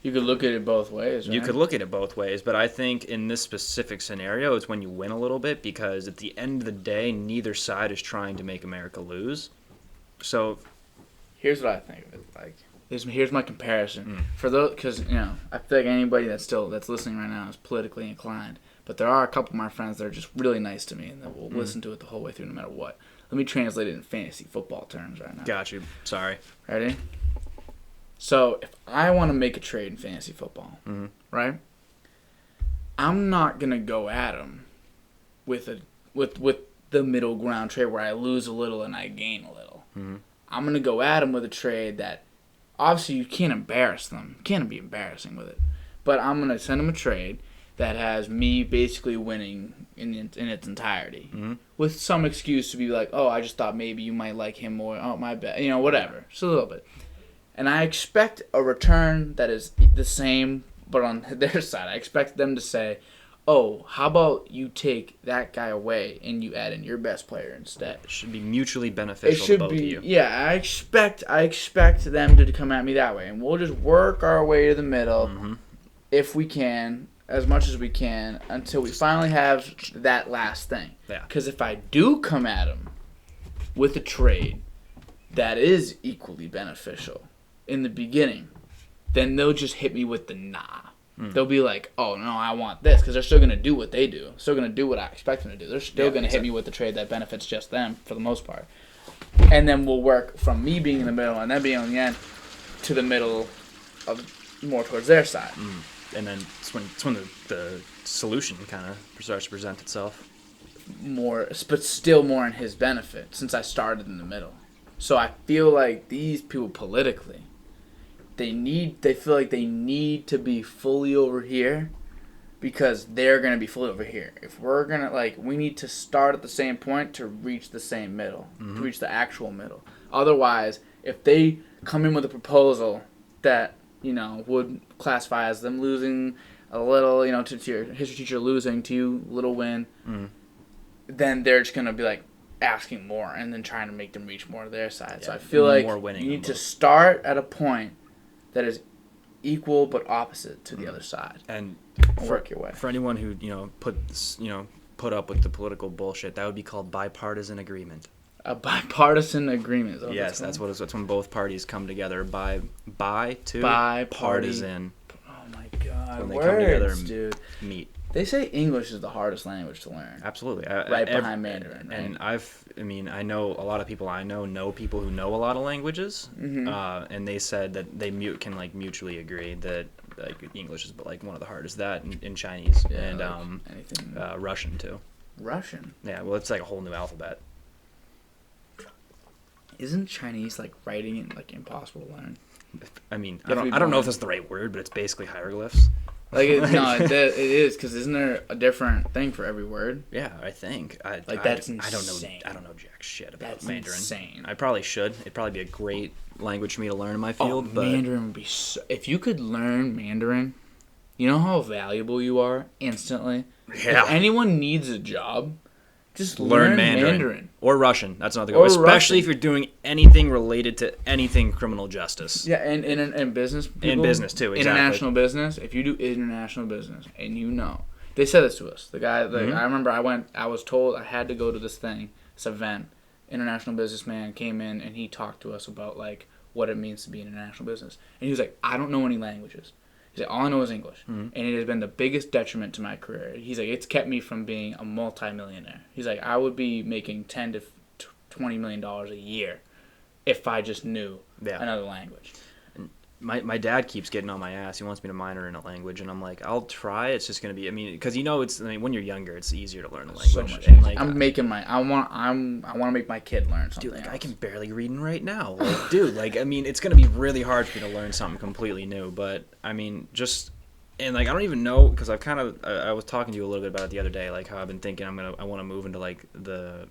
You could look at it both ways, right? You could look at it both ways, but I think in this specific scenario, it's when you win a little bit, because at the end of the day, neither side is trying to make America lose. So, here's what I think of it like. Here's my comparison for those, because I feel like anybody that's listening right now is politically inclined, but there are a couple of my friends that are just really nice to me and that will listen to it the whole way through, no matter what. Let me translate it in fantasy football terms right now. Got you. Sorry. Ready? So if I want to make a trade in fantasy football, right? I'm not gonna go at them with the middle ground trade where I lose a little and I gain a little. I'm gonna go at them with a trade that obviously you can't embarrass them. You can't be embarrassing with it. But I'm gonna send them a trade that has me basically winning in its entirety, with some excuse to be like, oh, I just thought maybe you might like him more. Oh, my bad. Whatever. Just a little bit. And I expect a return that is the same, but on their side. I expect them to say, oh, how about you take that guy away and you add in your best player instead? It should be mutually beneficial to both of you. Yeah, I expect them to come at me that way. And we'll just work our way to the middle if we can, as much as we can, until we finally have that last thing. Yeah. Because if I do come at them with a trade that is equally beneficial in the beginning, then they'll just hit me with the nah. They'll be like, oh, no, I want this, because they're still going to do what they do. Still going to do what I expect them to do. They're still going to hit me with the trade that benefits just them, for the most part. And then we'll work from me being in the middle and then being on the end to the middle of more towards their side. And then it's when the solution kind of starts to present itself. More, but still more in his benefit, since I started in the middle. So I feel like these people politically, they feel like they need to be fully over here because they're going to be fully over here. If we're going to, we need to start at the same point to reach the same middle, to reach the actual middle. Otherwise, if they come in with a proposal that, would classify as them losing a little, to your history teacher losing to you, little win, then they're just going to be asking more and then trying to make them reach more to their side. Yeah, so I feel like you need to start at a point that is equal but opposite to the other side, and work your way. For anyone who put up with the political bullshit, that would be called bipartisan agreement. A bipartisan agreement. Yes, that's what it's. That's when both parties come together. Bipartisan. Oh my god! When they Words, come together and dude. meet. They say English is the hardest language to learn. Absolutely. Behind Mandarin. Right? And I know a lot of people know people who know a lot of languages, and they said that they can mutually agree that English is one of the hardest. That in Chinese and anything. Russian too. Russian. Yeah, well, it's a whole new alphabet. Isn't Chinese writing it impossible to learn? I mean, I don't know if that's the right word, but it's basically hieroglyphs. It is, because isn't there a different thing for every word? Yeah, I think. That's insane. I don't know jack shit about that's Mandarin. Insane. I probably should. It'd probably be a great language for me to learn in my field. But Mandarin would be if you could learn Mandarin, you know how valuable you are instantly? Yeah. If anyone needs a job, just learn Mandarin. Or Russian. That's another Or goal. Especially Russian. if you're doing anything related to anything criminal justice. Yeah, and in business. People, in business, too, exactly. International business. If you do international business, and they said this to us. The guy, I remember I was told I had to go to this event. International businessman came in, and he talked to us about, like, what it means to be an international business. And he was like, I don't know any languages. He's like, all I know is English. And it has been the biggest detriment to my career. He's like, it's kept me from being a multimillionaire. He's like, I would be making $10 to $20 million a year if I just knew another language. My dad keeps getting on my ass. He wants me to minor in a language, and I'm like, I'll try. It's just gonna be. I mean, because when you're younger, it's easier to learn a language. So much. And like, I want to make my kid learn something. Dude, like, else. I can barely read and write now. Like, dude, like, I mean, it's gonna be really hard for me to learn something completely new. But I mean, and like, I don't even know, because I was talking to you a little bit about it the other day, like how I've been thinking I want to move into like the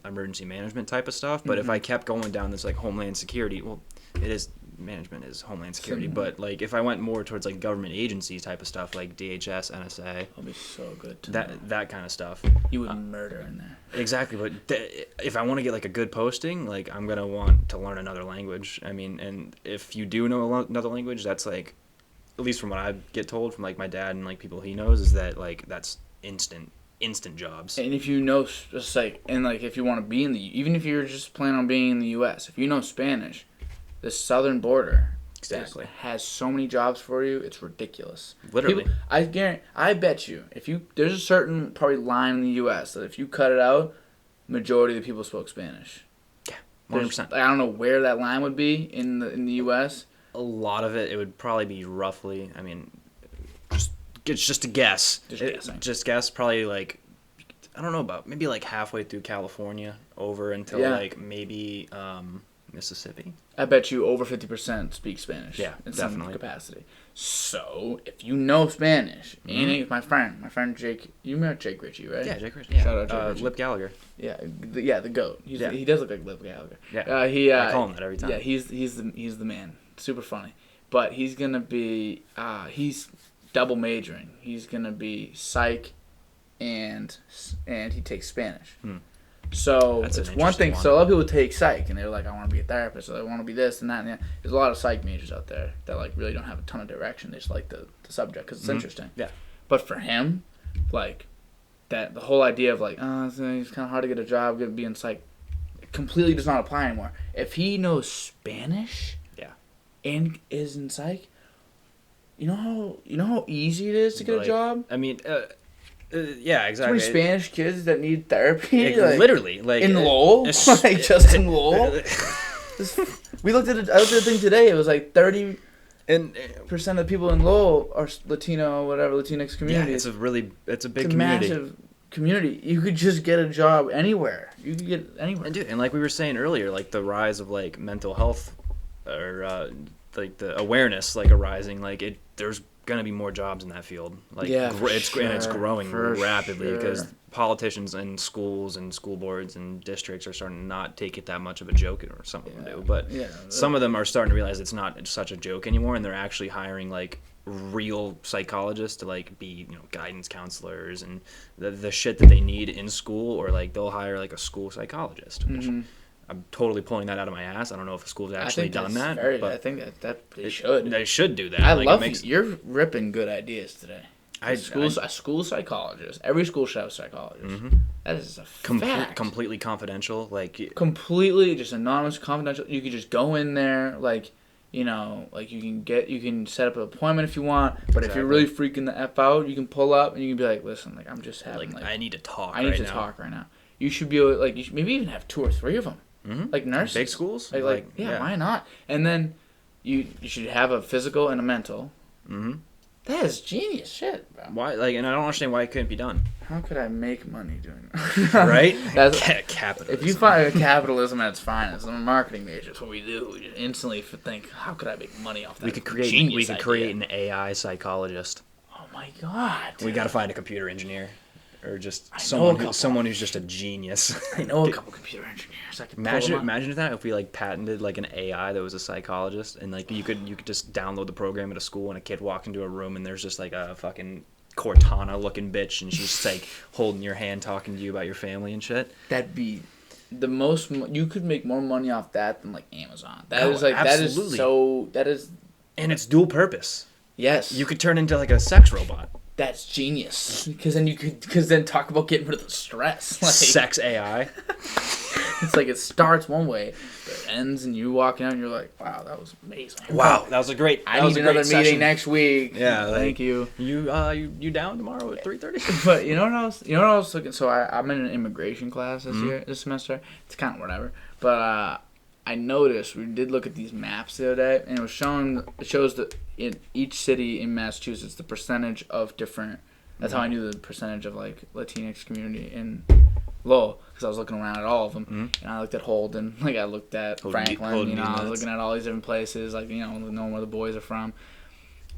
emergency management type of stuff. But if I kept going down this like homeland security, well, management is homeland security, but like if I went more towards like government agencies type of stuff, like DHS, NSA, that'll be so good. That kind of stuff. You would murder in there. Exactly, but if I want to get like a good posting, like I'm gonna want to learn another language. I mean, and if you do know another language, that's like, at least from what I get told from like my dad and like people he knows, is that like that's instant jobs. And if you know, just like, and like if you want to be even if you're just planning on being in the U.S., if you know Spanish, the southern border has so many jobs for you. It's ridiculous. Literally. I bet you, there's a certain probably line in the U.S. that if you cut it out, majority of the people spoke Spanish. Yeah, 100%. I don't know where that line would be in the U.S. A lot of it would probably be roughly, I mean, it's just a guess. Just guess, probably like, I don't know, about maybe like halfway through California over until like maybe Mississippi. I bet you over 50% speak Spanish. Yeah, in definitely. some capacity. So if you know Spanish, and my friend Jake, you met Jake Ritchie, right? Yeah, Jake Ritchie. Yeah. Shout out Jake Ritchie. Lip Gallagher. Yeah, the goat. He does look like Lip Gallagher. Yeah, I call him that every time. Yeah, he's the man. Super funny. But he's gonna be he's double majoring. He's gonna be psych, and he takes Spanish. So it's one thing. So a lot of people take psych, and they're like, I want to be a therapist, or I want to be this and that and that. There's a lot of psych majors out there that like really don't have a ton of direction. They just like the subject because it's interesting. Yeah. But for him, like the whole idea of like, it's kind of hard to get a job, being psych, completely does not apply anymore. If he knows Spanish, and is in psych, you know how easy it is to get a job. I mean. Yeah, exactly. Too many Spanish kids that need therapy. Literally, like in Lowell, like just in Lowell. I looked at the thing today. It was like 30% of the people in Lowell are Latino, Latinx community. Yeah, it's a big community. Massive community. You could just get a job anywhere. You could get anywhere. And like we were saying earlier, like the rise of like mental health, or like the awareness like arising, like there's gonna be more jobs in that field. Like it's growing rapidly because politicians and schools and school boards and districts are starting to not take it that much of a joke, or some of them do, but some of them are starting to realize it's not such a joke anymore, and they're actually hiring like real psychologists to like be guidance counselors and the shit that they need in school, or like they'll hire like a school psychologist, which I'm totally pulling that out of my ass. I don't know if a school's actually done that. But I think that they should. They should do that. I love you're ripping good ideas today. A school psychologist. Every school should have a psychologist. That is a fact. Completely confidential. Completely just anonymous, confidential. You could just go in there, like you can set up an appointment if you want. But if you're really freaking the F out, you can pull up and you can be like, listen, like I'm just having I need to talk. I need to talk right now. You should be able you should maybe even have 2 or 3 of them. Like nurses. Big schools? Why not? And then you should have a physical and a mental. That is genius shit, bro. Why? And I don't understand why it couldn't be done. How could I make money doing that? Right? That's capitalism. If you find capitalism at its finest, I'm a marketing major. That's what we do. We just instantly think, how could I make money off that? We could create an AI psychologist. Oh my god. We got to find a computer engineer. Or just someone who's just a genius. I know a couple computer engineers. I could imagine if we like patented like an AI that was a psychologist, and like you could just download the program at a school, and a kid walks into a room and there's just like a fucking Cortana looking bitch, and she's just like holding your hand, talking to you about your family and shit. That'd be the most. You could make more money off that than like Amazon. Absolutely. That is. And it's dual purpose. Yes. You could turn into like a sex robot. That's genius. Because then talk about getting rid of the stress. Like, sex AI. It's like it starts one way, but it ends, and you walk out, and you're like, "Wow, that was amazing." Wow, that was a great. I need another meeting next week. Yeah, thank you. You down tomorrow at 3:30? But you know what I was looking. So I'm in an immigration class this semester. It's kind of whatever. But I noticed we did look at these maps the other day, and it shows that in each city in Massachusetts the percentage of different. That's how I knew the percentage of like Latinx community in Lowell, because I was looking around at all of them, and I looked at Holden, like I looked at Franklin, I was looking at all these different places, like knowing where the boys are from,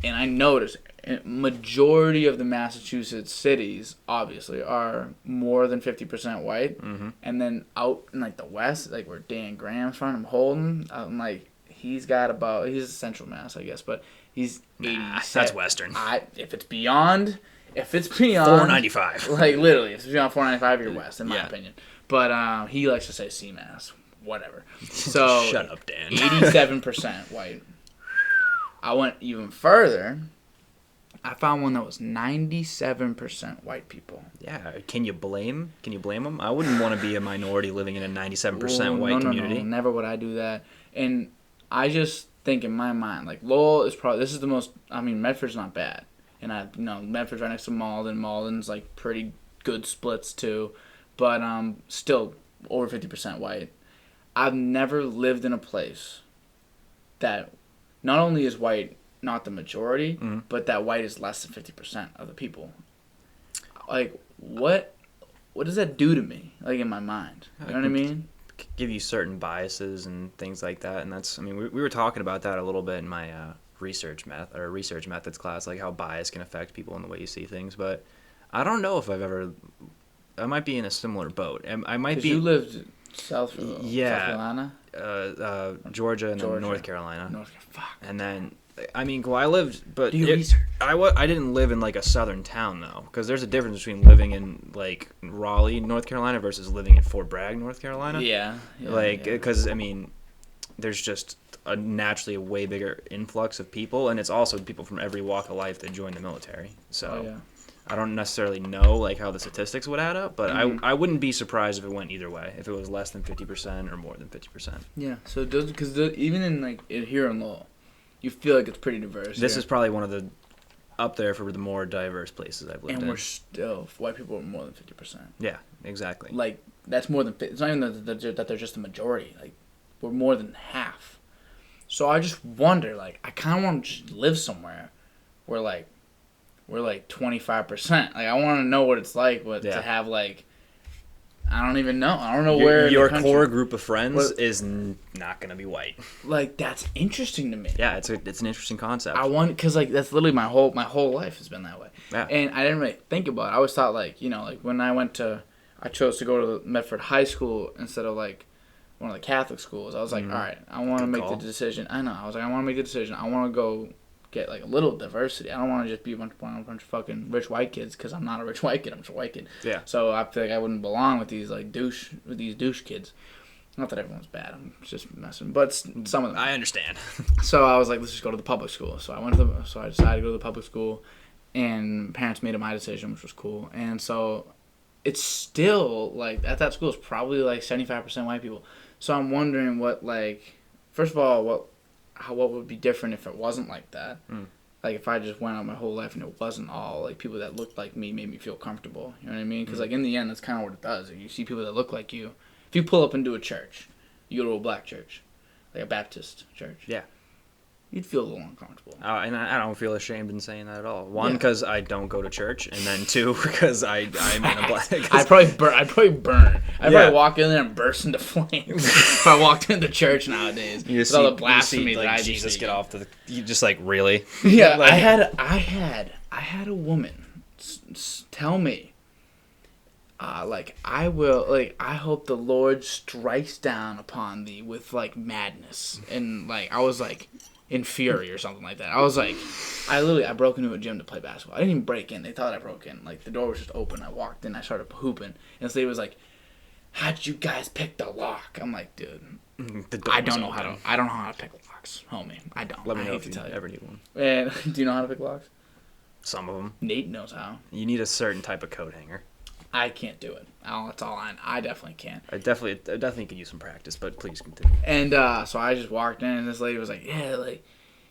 and I noticed majority of the Massachusetts cities obviously are more than 50% white, and then out in like the west, like where Dan Graham's from, Holden, I'm like he's a Central Mass, I guess, but he's 87. That's Western. If it's beyond 495. Like literally, if it's beyond 495, you're west, in my opinion. But he likes to say CMAS, whatever. So shut up, Dan. 87% white. I went even further. I found one that was 97% white people. Yeah, can you blame them? I wouldn't want to be a minority living in a 97% white community. No, never would I do that. And I just think in my mind, like Lowell is probably this is the most. I mean, Medford's not bad. And Medford's right next to Malden. Malden's like pretty good splits too, but still over 50% white. I've never lived in a place that not only is white not the majority, but that white is less than 50% of the people. Like what does that do to me? Like in my mind, you know what I mean? Give you certain biases and things like that, and that's. I mean, we were talking about that a little bit in my. Research methods class, like how bias can affect people in the way you see things, but I don't know if I might be in a similar boat. I might be. You lived South Carolina, Georgia, and then North Carolina. Fuck. And then I mean, I lived, but research. I didn't live in like a southern town though, because there's a difference between living in like Raleigh, North Carolina, versus living in Fort Bragg, North Carolina. Yeah. Because I mean, there's just naturally a way bigger influx of people, and it's also people from every walk of life that join the military. So I don't necessarily know like how the statistics would add up, but I wouldn't be surprised if it went either way, if it was less than 50% or more than 50%. Yeah. So because even in like here in Lowell, you feel like it's pretty diverse. This is probably one of the up there for the more diverse places I've lived in. And we're still white people are more than 50%. Yeah, exactly. Like that's more than it's not even that they're just the majority. Like we're more than half. So I just wonder, like, I kind of want to just live somewhere where, like, we're, like, 25%. Like, I want to know what it's like to have, like, I don't even know. I don't know where your core group of friends is not going to be white. Like, that's interesting to me. Yeah, it's an interesting concept. Because, like, that's literally my whole life has been that way. Yeah. And I didn't really think about it. I always thought, like, like, when I chose to go to Medford High School instead of, like, one of the Catholic schools. I was like, all right, I want to make the decision. I know. I was like, I want to make the decision. I want to go get like a little diversity. I don't want to just be a bunch of fucking rich white kids because I'm not a rich white kid. I'm just a white kid. Yeah. So I feel like I wouldn't belong with these like douche kids. Not that everyone's bad. I'm just messing. But some of them. I understand. So I was like, let's just go to the public school. So I decided to go to the public school, and parents made it my decision, which was cool. And so it's still like at that school it's probably like 75% white people. So I'm wondering what, like, first of all, what would be different if it wasn't like that? Like, if I just went out my whole life and it wasn't all, like, people that looked like me made me feel comfortable. You know what I mean? Because, like, in the end, that's kind of what it does. You see people that look like you. If you pull up into a church, you go to a black church, like a Baptist church. Yeah. You'd feel a little uncomfortable. And I don't feel ashamed in saying that at all. One, because I don't go to church, and then two, because I'm in a black. I'd probably burn. I'd probably walk in there and burst into flames if I walked into church nowadays. You with all the blasphemy like, that I Jesus get off you just like really. Yeah, like, I had a woman tell me. I hope the Lord strikes down upon thee with, like, madness. And, like, I was like, in fury or something like that. I was like, I broke into a gym to play basketball. I didn't even break in. They thought I broke in. Like, the door was just open. I walked in. I started hooping. And this lady was like, how'd you guys pick the lock? I'm like, dude, I don't know how to pick locks, homie. I don't. Let me know if you ever need one. And do you know how to pick locks? Some of them. Nate knows how. You need a certain type of coat hanger. I can't do it. That's all I definitely can't. I definitely could use some practice, but please continue. And so I just walked in, and this lady was like, yeah, like,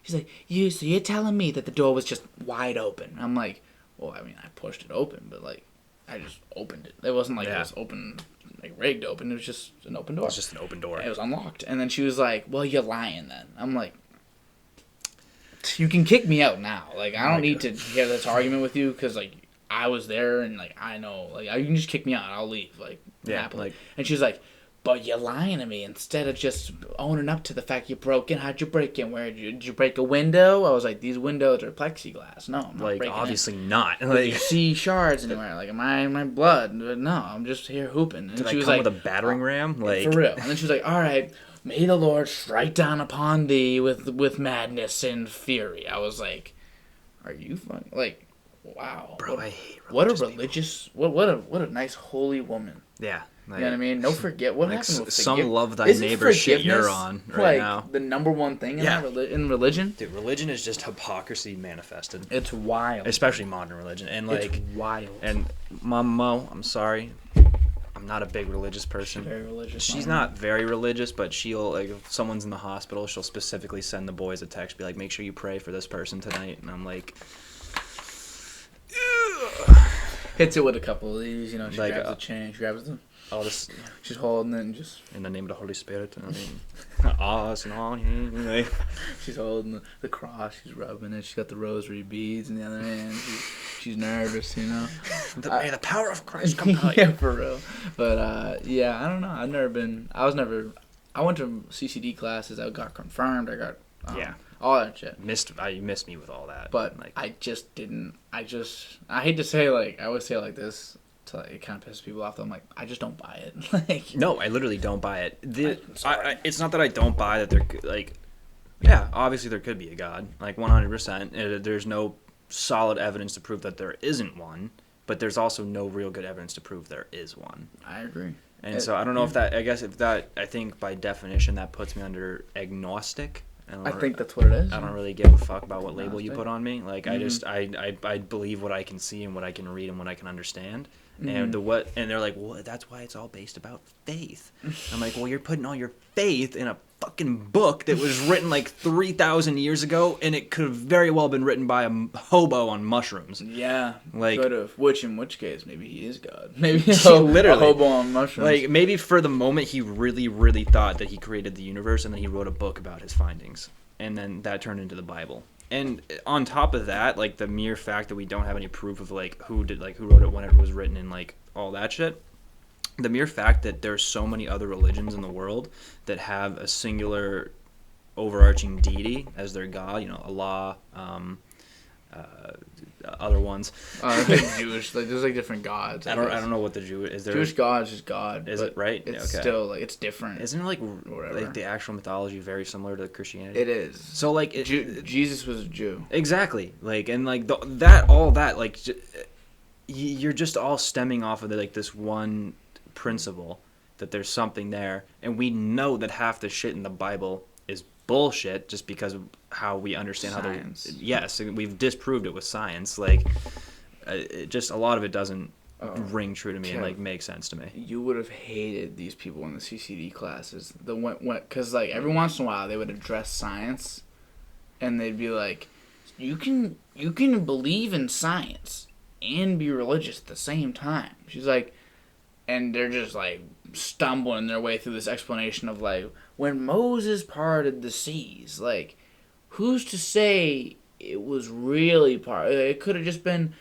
she's like, so you're telling me that the door was just wide open? I'm like, well, I mean, I pushed it open, but like, I just opened it. It wasn't like it was open, like rigged open. It was just an open door. It was just an open door. It was unlocked. And then she was like, well, you're lying then. I'm like, you can kick me out now. Like, I don't need to hear this argument with you, because like, I was there, and like, I know, like, you can just kick me out. I'll leave, like, happily. Like, and she was like, but you're lying to me instead of just owning up to the fact you broke in. How'd you break in? Did you break a window? I was like, these windows are plexiglass. No, I'm not like, breaking obviously in. not. Like, you see shards anywhere? Like, am I in my blood? No, I'm just here hooping. And Did she was come like, with a battering ram? Like, for real. And then she was like, all right, may the Lord strike down upon thee with madness and fury. I was like, are you fucking, like, wow. Bro, I hate religious what a nice holy woman. Yeah. Like, you know what I mean? Don't forget what happened with some love thy neighbor shit you're on right now. The number one thing in religion? Dude, religion is just hypocrisy manifested. It's wild. Especially modern religion. And like, it's wild. And Mo, I'm sorry. I'm not a big religious person. She's very religious. She's not very religious, but she'll, like, if someone's in the hospital, she'll specifically send the boys a text, be like, make sure you pray for this person tonight. And I'm like, hits it with a couple of these, you know, she like, grabs the chain, she grabs them. I'll just, she's holding it and just, in the name of the Holy Spirit, I mean, us and all. Like, she's holding the cross, she's rubbing it, she's got the rosary beads in the other hand, she's nervous, you know. May the power of Christ come out. Yeah, for real. But yeah, I don't know. I went to CCD classes. I got confirmed. I got all that shit. You missed me with all that. But like, I just didn't. I hate to say, like, I always say it like this. It kind of pisses people off. Though. I'm like, I just don't buy it. Like, no, I literally don't buy it. It's not that I don't buy that. There, like, yeah, obviously there could be a God, like 100%. There's no solid evidence to prove that there isn't one, but there's also no real good evidence to prove there is one. I agree. And so I don't know if that. I think by definition that puts me under agnostic. I think that's what it is. I don't really give a fuck about what label you put on me. Like, I believe what I can see and what I can read and what I can understand. And and they're like, well, that's why it's all based about faith. I'm like, well, you're putting all your faith in a fucking book that was written like 3,000 years ago, and it could have very well been written by a hobo on mushrooms. Yeah, like, could have. In which case, maybe he is God. Maybe literally a hobo on mushrooms. Like, maybe for the moment he really, really thought that he created the universe, and then he wrote a book about his findings, and then that turned into the Bible. And on top of that, like, the mere fact that we don't have any proof of, like, who wrote it, when it was written, and, like, all that shit, the mere fact that there's so many other religions in the world that have a singular overarching deity as their god, you know, Allah, other ones. Jewish, like, there's like different gods. I don't know what the Jewish is. There Jewish God is just God. Is it right? It's still, like, it's different. Isn't it like the actual mythology very similar to Christianity? It is. So like Jesus was a Jew. Exactly. Like, and like all that like you're just all stemming off of this one principle that there's something there, and we know that half the shit in the Bible is bullshit just because of how we understand science. Yes, we've disproved it with science. Like, just a lot of it doesn't ring true to me and like make sense to me. You would have hated these people in the CCD classes. Because like every once in a while they would address science, and they'd be like, "You can believe in science and be religious at the same time." She's like, and they're just like stumbling their way through this explanation of like, when Moses parted the seas, like, who's to say it was really part? It could have just been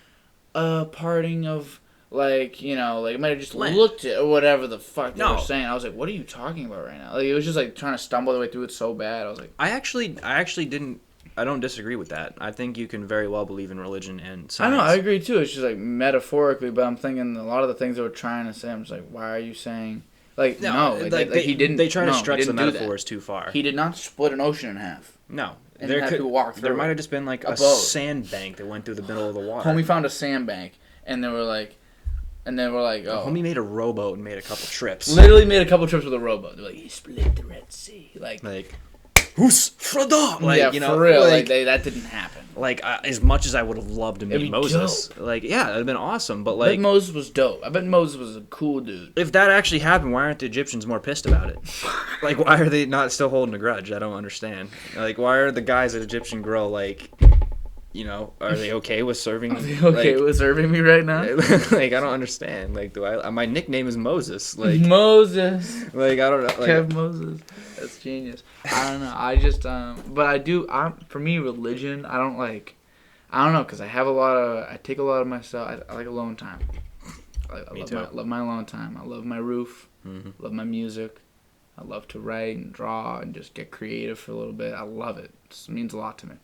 a parting of, like, you know, like, it might have just looked at or whatever the fuck they were saying. I was like, what are you talking about right now? Like, it was just like trying to stumble their way through it so bad. I was like, I don't disagree with that. I think you can very well believe in religion and science. I know, I agree too. It's just like metaphorically, but I'm thinking a lot of the things they were trying to say, I'm just like, why are you saying? Like, no, he didn't. They try to stretch the metaphors too far. He did not split an ocean in half. No, and have people walk through. There might have just been like a sandbank that went through the middle of the water. Homie found a sandbank, and they were like, oh. Homie made a rowboat and made a couple trips. Literally made a couple trips with a rowboat. They're like, he split the Red Sea. Like who's Frodo? Like, yeah, you know, for real. Like that didn't happen. Like, as much as I would have loved to meet Moses, dope. like, yeah, that'd have been awesome. But I bet Moses was dope. I bet Moses was a cool dude. If that actually happened, why aren't the Egyptians more pissed about it? Like, why are they not still holding a grudge? I don't understand. Like, why are the guys at Egyptian Grill like, you know, are they okay with serving? Are they okay with serving me right now? Like, I don't understand. Like, my nickname is Moses. Like Moses. Like, I don't know. Like, Kev Moses. That's genius. I don't know. I just but I do. For me, religion. I don't know, because I take a lot of myself. I like alone time. I love my alone time. I love my roof. Mm-hmm. Love my music. I love to write and draw and just get creative for a little bit. I love it. It means a lot to me.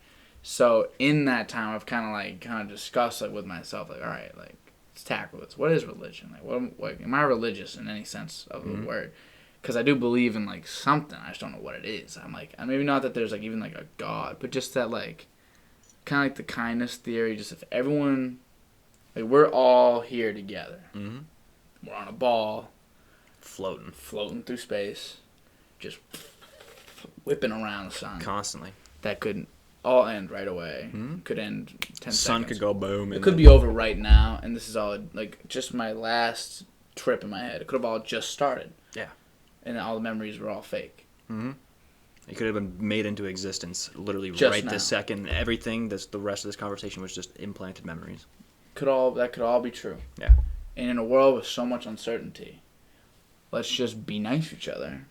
So in that time, I've kind of discussed with myself, all right, let's tackle this. What is religion? Am I religious in any sense of the word? Because I do believe in something. I just don't know what it is. I'm maybe not that there's even a God, but just that kind of the kindness theory. Just if everyone, we're all here together. Mm-hmm. We're on a ball, floating through space, just whipping around the sun constantly. That could all end right away. Mm-hmm. Could end 10 seconds. Sun could go boom. It could be over right now, and this is all just my last trip in my head. It could have all just started. Yeah. And all the memories were all fake. Mm-hmm. It could have been made into existence literally just right now. this second. Everything the rest of this conversation was just implanted memories. That could all be true. Yeah. And in a world with so much uncertainty, let's just be nice to each other.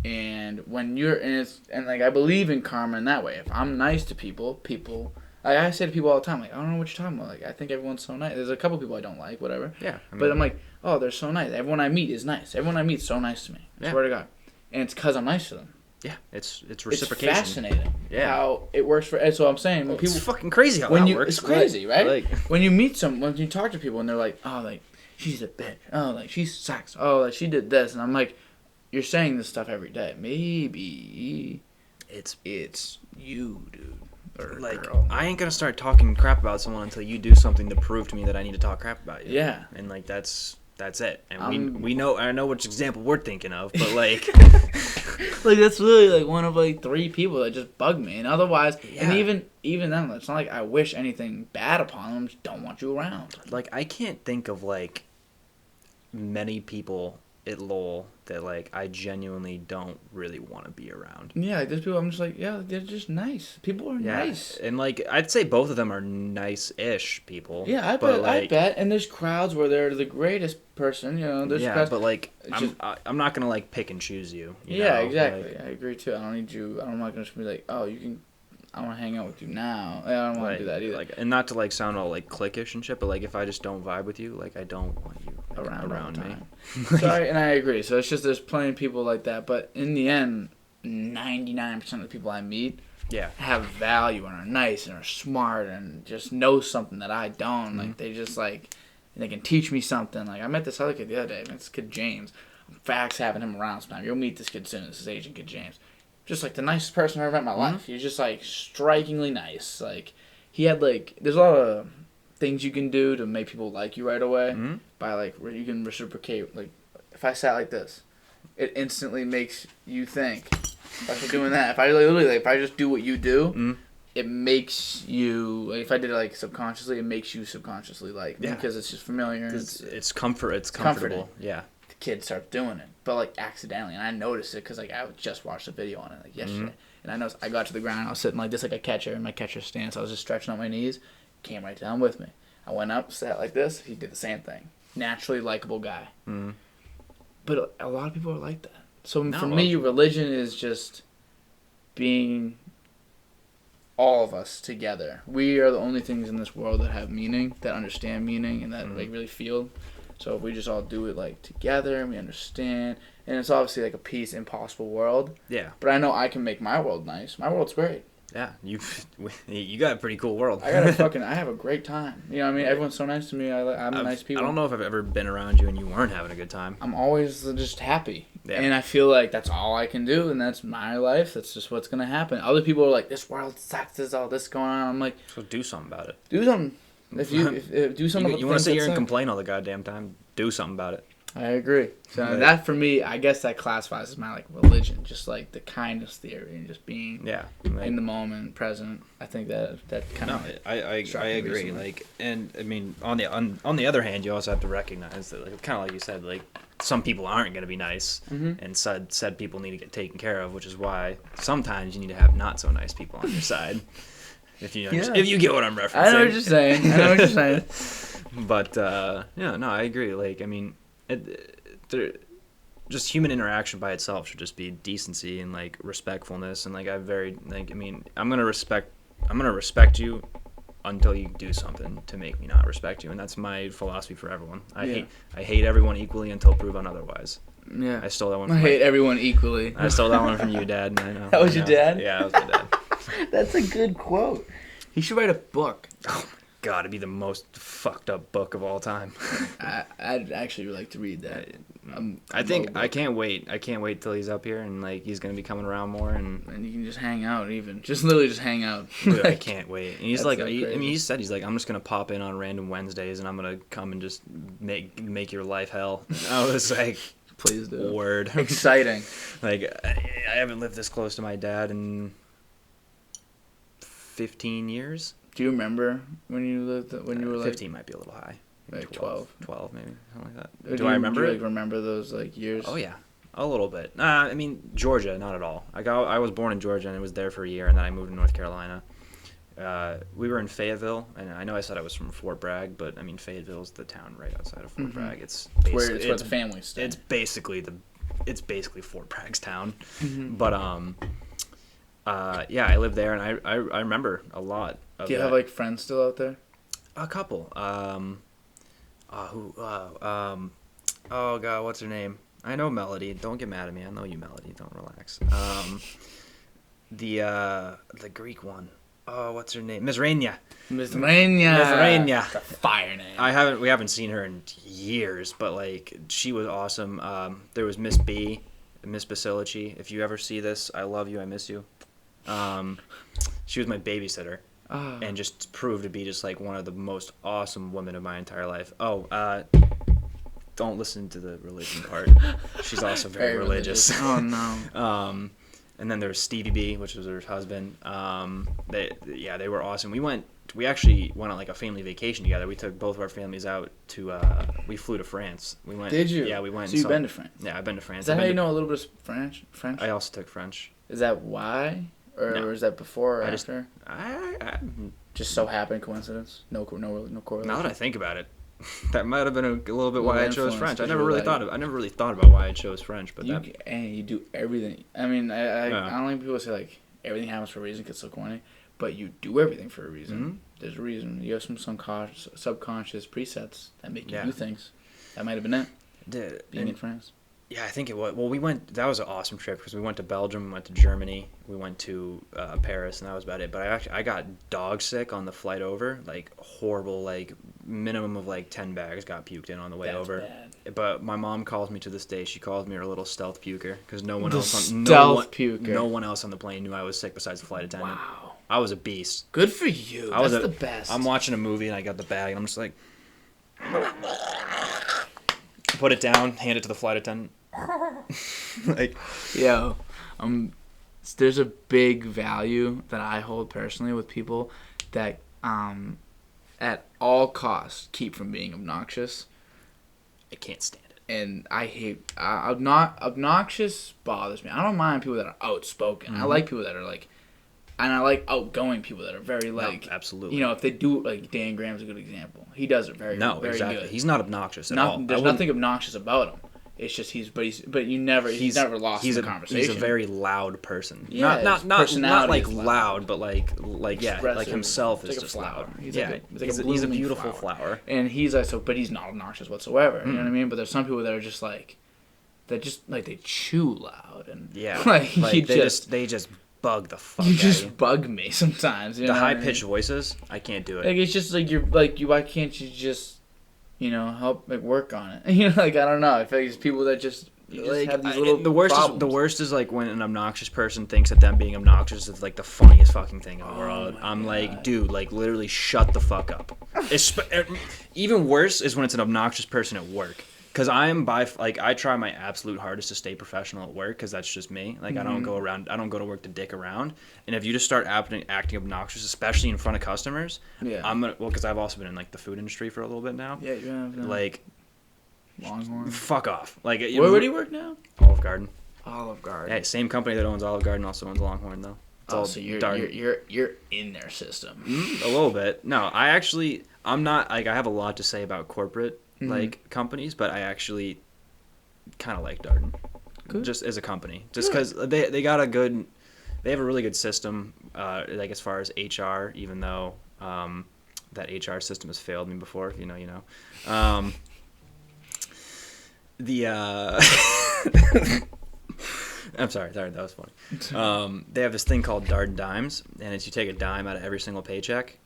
And when I believe in karma in that way. If I'm nice to people, I say to people all the time, I don't know what you're talking about. I think everyone's so nice. There's a couple people I don't like, whatever. Yeah. But I'm oh, they're so nice. Everyone I meet is nice. Everyone I meet is so nice to me. I swear to God. And it's because I'm nice to them. Yeah, it's reciprocation. It's fascinating how it works for. So I'm saying when people, it's fucking crazy how that works. It's crazy, right? When you meet when you talk to people and they're like, oh, she's a bitch. Oh, she sucks. Oh, she did this, and I'm like, you're saying this stuff every day. Maybe it's you, dude. Or girl. I ain't gonna start talking crap about someone until you do something to prove to me that I need to talk crap about you. Yeah. And that's it. And we know, I know which example we're thinking of, but that's really one of 3 people that just bug me. And otherwise, and even then, it's not like I wish anything bad upon them. Just don't want you around. I can't think of many people at Lowell that I genuinely don't really want to be around. Yeah, there's people I'm just they're just nice. People are nice. And I'd say both of them are nice-ish people. Yeah, I bet. And there's crowds where they're the greatest person, there's crowds. But I'm not gonna pick and choose you. Yeah, exactly. I agree too. I don't need you. I'm not gonna just be oh, you can. I want to hang out with you now. I don't want to do that either. And not to sound all cliquish and shit, but if I just don't vibe with you, I don't want you around me. Sorry, and I agree. So it's just there's plenty of people like that, but in the end, 99% of the people I meet have value and are nice and are smart and just know something that I don't. Mm-hmm. They just they can teach me something. I met this other kid the other day. This kid James. Facts having him around sometime. You'll meet this kid soon. This is Asian kid James. Just the nicest person I've ever met in my life. He's just strikingly nice. He had there's a lot of things you can do to make people like you right away. Mm-hmm. By you can reciprocate. If I sat like this, it instantly makes you think. If I start doing that, if I literally if I just do what you do, it makes you if I did it subconsciously, it makes you subconsciously like me because it's just familiar. It's comfort. It's comfortable. Yeah. The kid starts doing it, but accidentally, and I noticed it because I just watched a video on it yesterday, and I noticed I got to the ground, I was sitting like this, like a catcher in my catcher stance. I was just stretching out my knees, came right down with me. I went up, sat like this. He did the same thing. Naturally likable guy, but a lot of people are like that. So for me, religion is just being all of us together. We are the only things in this world that have meaning, that understand meaning, and that really feel. So if we just all do it together and we understand, and it's obviously a peace impossible world. Yeah. But I know I can make my world nice. My world's great. Yeah, you got a pretty cool world. I have a great time. You know what I mean? Everyone's so nice to me. I'm nice people. I don't know if I've ever been around you and you weren't having a good time. I'm always just happy. Yeah. And I feel like that's all I can do, and that's my life. That's just what's gonna happen. Other people are like, "This world sucks. There's all this going on." I'm like, So do something about it. do something. If do something. You want to sit here and complain all the goddamn time? Do something about it. I agree. So Right. that for me, I guess that classifies as my like religion, just like the kindness theory and just being in the moment, present. I think that kind of. I agree. Recently. Like, and I mean, on the other hand, you also have to recognize that, like, kind of like you said, like, some people aren't going to be nice, and said people need to get taken care of, which is why sometimes you need to have not so nice people on your side. If you get what I'm referencing. I know what you're saying. But no, I agree. Like, I mean, just human interaction by itself should just be decency and like respectfulness, and like I'm gonna respect you until you do something to make me not respect you, and that's my philosophy for everyone. I hate everyone equally until proven otherwise. Yeah. I stole that one. I hate everyone equally. I stole that one from you, Dad. I know. That was your dad? Yeah, that was my dad. That's a good quote. He should write a book. Oh my God, it'd be the most fucked up book of all time. I'd actually like to read that. I can't wait. I can't wait till he's up here and like he's gonna be coming around more and you can just hang out, literally just hang out. Dude, I can't wait. And he's like, crazy. he said he's like, I'm just gonna pop in on random Wednesdays and I'm gonna come and just make your life hell. And I was like, please do. Word. Exciting. Like I haven't lived this close to my dad in 15 years. Do you remember when you were like 15 might be a little high. Like 12 maybe, something like that. Or Do I remember do you, it? remember those like years? Oh yeah, a little bit. I mean Georgia, not at all. I was born in Georgia and I was there for a year, and then I moved to North Carolina. We were in Fayetteville, and I know I said I was from Fort Bragg, but I mean Fayetteville's the town right outside of Fort Bragg. It's where the family stay. It's basically Fort Bragg's town. But I lived there, and I remember a lot of Do you that. have like friends still out there? A couple. Oh God, what's her name? I know Melody. Don't get mad at me. I know you, Melody. Don't relax. The Greek one. Oh, what's her name? Miss Raina. Miss Raina. That's a fire name. We haven't seen her in years, but like she was awesome. There was Miss B, Miss Basilici. If you ever see this, I love you. I miss you. She was my babysitter. And just proved to be just like one of the most awesome women of my entire life. Don't listen to the religion part. She's also very religious. Oh no. And then there was Stevie B, which was her husband. They were awesome. We actually went on like a family vacation together. We took both of our families out to. We flew to France. We went. Did you? Yeah, we went. So you've been to France? Yeah, I've been to France. Is that how you know a little bit of French? I also took French. Is that why? Or is that before or after? Just so happened, coincidence. No correlation. Now that I think about it, that might have been a little bit why I chose French. I never really thought about why I chose French, but you do everything. I mean, I don't like people say like everything happens for a reason. It's so corny, but you do everything for a reason. Mm-hmm. There's a reason. You have some subconscious presets that make you do things. That might have been it. Being in France. Yeah, I think it was. Well, that was an awesome trip because we went to Belgium, we went to Germany, we went to Paris, and that was about it. But I got dog sick on the flight over, like horrible, like minimum of like 10 bags got puked in on the way over. Bad. But my mom calls me to this day. She calls me her little stealth puker because no one else on the plane knew I was sick besides the flight attendant. Wow, I was a beast. Good for you. That's the best. I'm watching a movie and I got the bag and I'm just like, put it down, hand it to the flight attendant. Like, there's a big value that I hold personally with people that at all costs keep from being obnoxious. I can't stand it. And I hate obnoxious bothers me. I don't mind people that are outspoken. I like people that are like, and I like outgoing people that are very like, absolutely. You know, if they do, like Dan Graham's a good example. He does it very exactly. good. He's not obnoxious at all. There's nothing obnoxious about him. It's just he's never lost in the conversation. He's a very loud person. Yeah, not like loud, but like himself is like just flower. loud. He's a beautiful flower. And he's like but he's not obnoxious whatsoever. You know what I mean? But there's some people that are just like they chew loud and they just bug the fuck out of you. You just bug me sometimes. The high pitched voices, I can't do it. Like it's just like why can't you just help work on it? Like I don't know. I feel like it's people that just You just have these little the problems. worst is like when an obnoxious person thinks that them being obnoxious is like the funniest fucking thing in the world. I'm like, dude, like literally shut the fuck up. Even worse is when it's an obnoxious person at work. Because I try my absolute hardest to stay professional at work because that's just me. Like, I don't go to work to dick around. And if you just start acting obnoxious, especially in front of customers, because I've also been in, like, the food industry for a little bit now. Yeah, you have. Like, Longhorn. fuck off. Like, where do you work now? Olive Garden. Olive Garden. Hey, same company that owns Olive Garden also owns Longhorn, though. So you're in their system. A little bit. No, I'm not, like, I have a lot to say about corporate like companies, but I actually kind of like Darden. Good. Just as a company, just because they have a really good system, like as far as HR, even though that HR system has failed me before. You know. I'm sorry, that was funny. They have this thing called Darden Dimes, and it's you take a dime out of every single paycheck.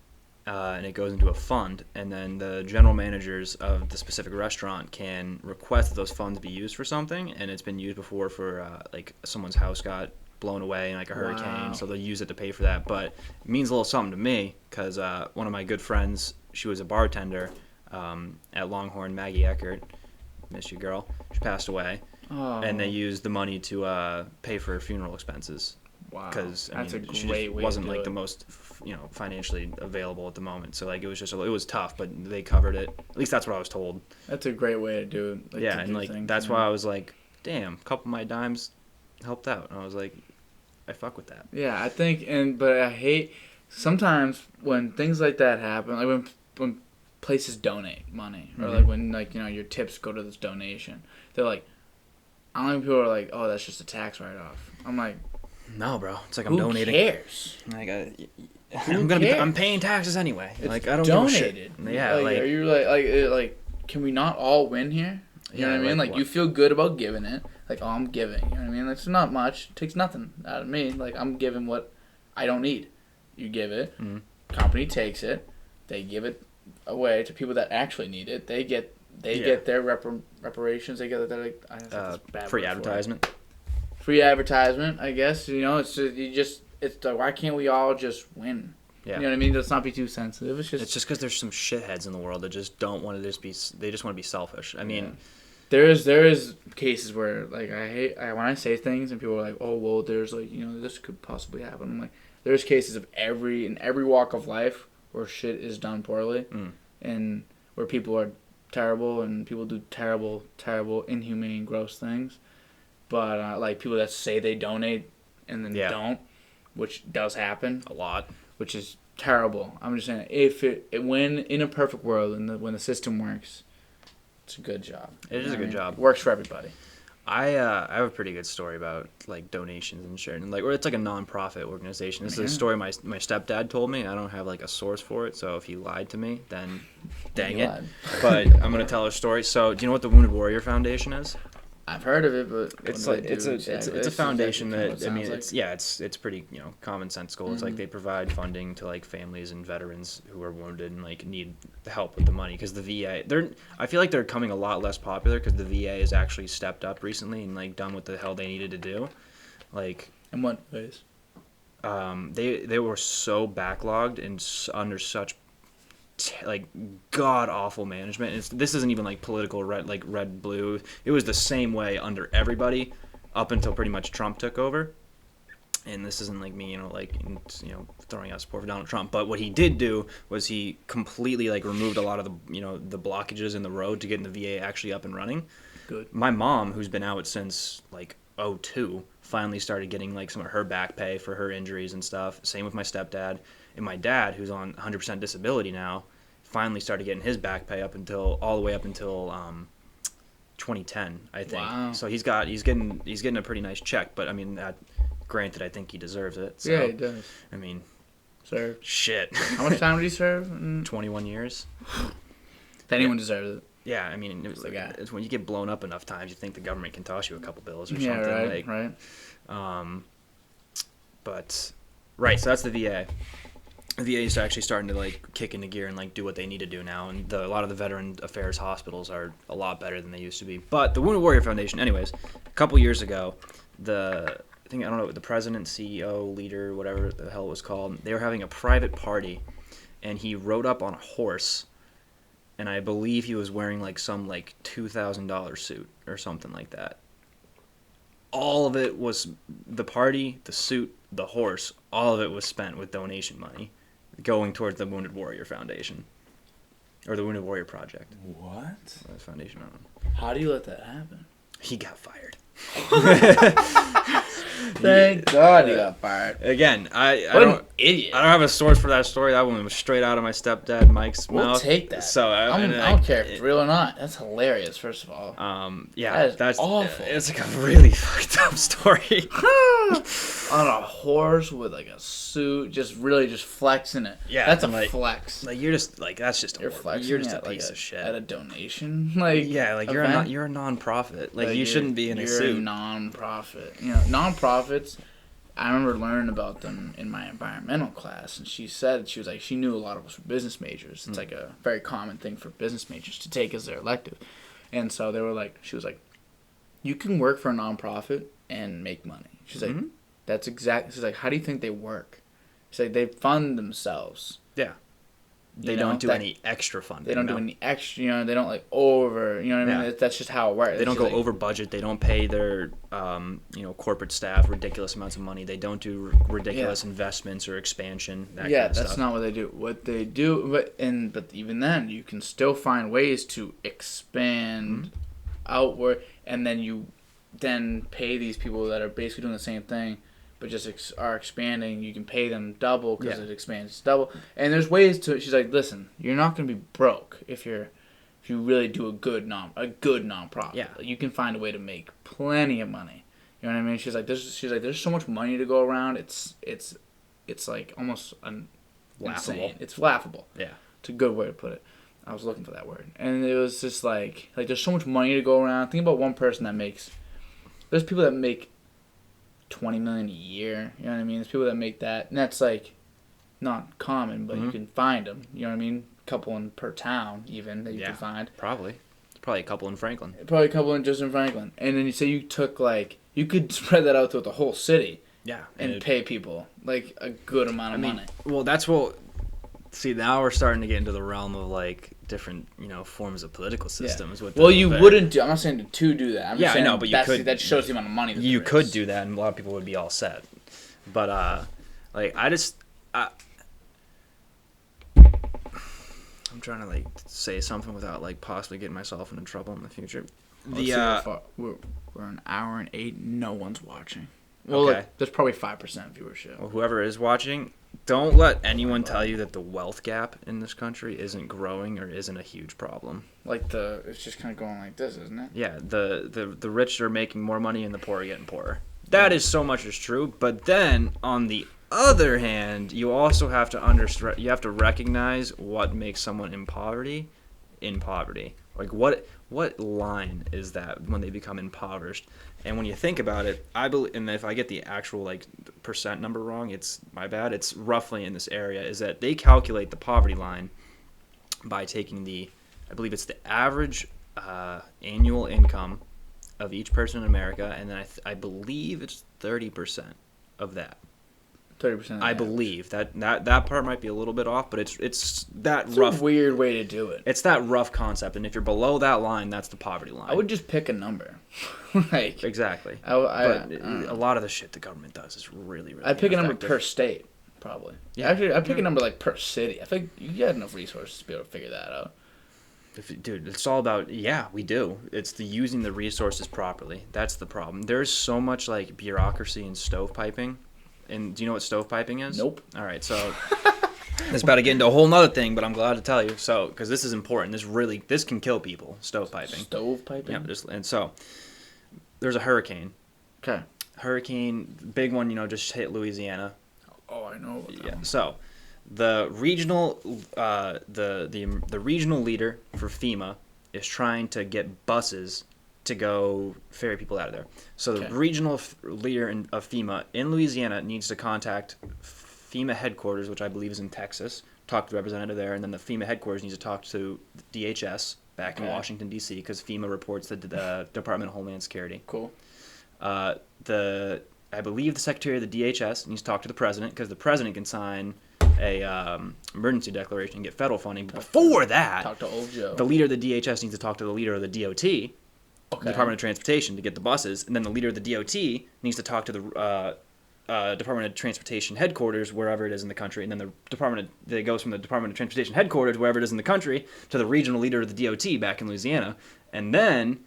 And it goes into a fund, and then the general managers of the specific restaurant can request that those funds be used for something, and it's been used before for like someone's house got blown away in like a hurricane, so they'll use it to pay for that. But it means a little something to me because one of my good friends, she was a bartender at Longhorn, Maggie Eckert, miss you girl, she passed away, and they used the money to pay for her funeral expenses. Wow, because she wasn't like the most financially available at the moment, so like it was tough, but they covered it. At least that's what I was told. That's a great way to do it. Like, and like that's why I was like, damn, a couple of my dimes helped out, and I was like, I fuck with that. Yeah, I think, but I hate sometimes when things like that happen, like when places donate money, or like when your tips go to this donation, they're like, I don't think people are like, oh, that's just a tax write-off. I'm like, no, bro. It's like I'm donating. Who cares? Like I'm paying taxes anyway. It's like I don't donated. Give a shit. Yeah, like are you like can we not all win here? You know what I mean? Like you feel good about giving it. Like, oh, I'm giving. You know what I mean? It's not much. It takes nothing out of me. Like I'm giving what I don't need. You give it. Company takes it. They give it away to people that actually need it. They get their reparations. They get their free advertisement. Free advertisement, I guess. It's it's like, why can't we all just win? Yeah. You know what I mean? Let's not be too sensitive. It's just because there's some shitheads in the world that just don't want to they just want to be selfish. I mean, there is cases where like when I say things and people are like, oh well, there's like this could possibly happen. I'm like, there's cases of in every walk of life where shit is done poorly, and where people are terrible and people do terrible, inhumane, gross things. But like people that say they donate and then don't, which does happen a lot, which is terrible. I'm just saying, when in a perfect world and when the system works, it's a good job. It is a good job. It works for everybody. I have a pretty good story about like donations and shit, and like it's like a non-profit organization. This is a story my stepdad told me. I don't have like a source for it, so if he lied to me, then dang it. But I'm gonna tell a story. So, do you know what the Wounded Warrior Foundation is? I've heard of it, but it's a foundation that it's pretty commonsensical. It's like they provide funding to like families and veterans who are wounded and like need the help with the money because the VA I feel like they're becoming a lot less popular because the VA has actually stepped up recently and like done what the hell they needed to do. Like in what ways? They were so backlogged and under such like god awful management. This isn't even like political red blue. It was the same way under everybody up until pretty much Trump took over. And this isn't like me, throwing out support for Donald Trump. But what he did do was he completely like removed a lot of the blockages in the road to getting the VA actually up and running. Good. My mom, who's been out since like 2002, finally started getting like some of her back pay for her injuries and stuff. Same with my stepdad. And my dad, who's on 100% disability now, finally started getting his back pay all the way up until 2010, I think. Wow. So he's getting a pretty nice check. But I mean, granted, I think he deserves it. So, yeah, he does. I mean, served. Shit. How much time did he serve? 21 years. If anyone deserves it. Yeah, I mean, it's when you get blown up enough times, you think the government can toss you a couple bills or something. Right, right. So that's the VA. VA is actually starting to like kick into gear and like do what they need to do now, and a lot of the veteran affairs hospitals are a lot better than they used to be. But the Wounded Warrior Foundation, anyways, a couple years ago, I don't know, the president, CEO, leader, whatever the hell it was called, they were having a private party, and he rode up on a horse, and I believe he was wearing like some like $2,000 suit or something like that. All of it was the party, the suit, the horse. All of it was spent with donation money going towards the Wounded Warrior Foundation. Or the Wounded Warrior Project. What? Foundation, I don't know. How do you let that happen? He got fired. Thank God he got fired. Again, I What don't an idiot. I don't have a source for that story. That one was straight out of my stepdad Mike's We'll mouth. take that. So I don't care if it's real or not. That's hilarious, first of all. Yeah, that's awful. It's like a really fucked up story. On a horse with like a suit, just flexing it. Yeah, That's a like, flex. Like you're just like that's just You're flexing. You're just at, a piece of shit. At a donation, like yeah, like event. you're a non-profit. Like you shouldn't be in a suit. You're a non-profit. You know, non-profits. I remember learning about them in my environmental class, and she was like she knew a lot of us were business majors. It's like a very common thing for business majors to take as their elective, and so they were like, she was like, you can work for a non-profit and make money. She's like, that's exactly. She's like, how do you think they work? She's like, they fund themselves. Yeah. They don't do any extra funding. They don't do any extra, you know, they don't like over, you know what I mean? That's just how it works. They don't go over budget. They don't pay their, corporate staff ridiculous amounts of money. They don't do ridiculous investments or expansion. That's not what they do. What they do, but even then, you can still find ways to expand outward, and then you pay these people that are basically doing the same thing, but just are expanding. You can pay them double because it expands double. And there's ways to. She's like, listen, you're not gonna be broke if you really do a good nonprofit. Yeah, like, you can find a way to make plenty of money. You know what I mean? She's like, there's so much money to go around. It's like almost insane. It's laughable. Yeah, it's a good way to put it. I was looking for that word, and it was just like there's so much money to go around. Think about one person that makes. There's people that make $20 million a year. You know what I mean? There's people that make that, and that's like not common, but you can find them. You know what I mean? A couple per town, even that you can find. Probably a couple in Franklin. Probably a couple just in Franklin, and then you say you took you could spread that out throughout the whole city. Yeah, and pay people like a good amount of money. Well, that's what. See, now we're starting to get into the realm of like different, forms of political systems. Yeah. Well, you wouldn't do. I'm not saying to do that. I'm just saying I know, but you could. That shows the amount of money. You could do that, and a lot of people would be all set. But I'm trying to say something without possibly getting myself into trouble in the future. We're an hour and 8. No one's watching. Well, okay. There's probably 5% viewership. Well, whoever is watching, don't let anyone tell you that the wealth gap in this country isn't growing or isn't a huge problem. It's just kind of going like this, isn't it? Yeah, the rich are making more money and the poor are getting poorer. That is so much is true. But then on the other hand, you also have to you have to recognize what makes someone in poverty. Like what line is that when they become impoverished? And when you think about it, I believe, and if I get the actual percent number wrong, it's my bad. It's roughly in this area. Is that they calculate the poverty line by taking I believe it's the average annual income of each person in America, and then I believe it's 30% of that. 30%. I believe that part might be a little bit off, but it's that rough. A weird way to do it. It's that rough concept, and if you're below that line, that's the poverty line. I would just pick a number. Exactly. But a lot of the shit the government does is really, really. I'd pick a number per state, probably. Yeah. Actually, I'd pick a number per city. I think you got enough resources to be able to figure that out. Dude, it's all about we do. It's using the resources properly. That's the problem. There's so much bureaucracy and stovepiping. And do you know what stovepiping is? Nope. All right, so it's about to get into a whole nother thing, but I'm glad to tell you. So, because this is important. This can kill people. Stovepiping. Stovepiping. Yeah. And so there's a hurricane. Okay. Hurricane, big one. Just hit Louisiana. Oh, I know. Yeah. So the regional, the regional leader for FEMA is trying to get buses to go ferry people out of there. So the regional leader of FEMA in Louisiana needs to contact FEMA headquarters, which I believe is in Texas, talk to the representative there, and then the FEMA headquarters needs to talk to DHS back in Washington, D.C., because FEMA reports to the Department of Homeland Security. Cool. I believe the Secretary of the DHS needs to talk to the President, because the President can sign a emergency declaration and get federal funding. But before that, talk to old Joe. The leader of the DHS needs to talk to the leader of the DOT, the Department of Transportation, to get the buses, and then the leader of the DOT needs to talk to the Department of Transportation headquarters, wherever it is in the country, and then it goes from the Department of Transportation headquarters, wherever it is in the country, to the regional leader of the DOT back in Louisiana, and then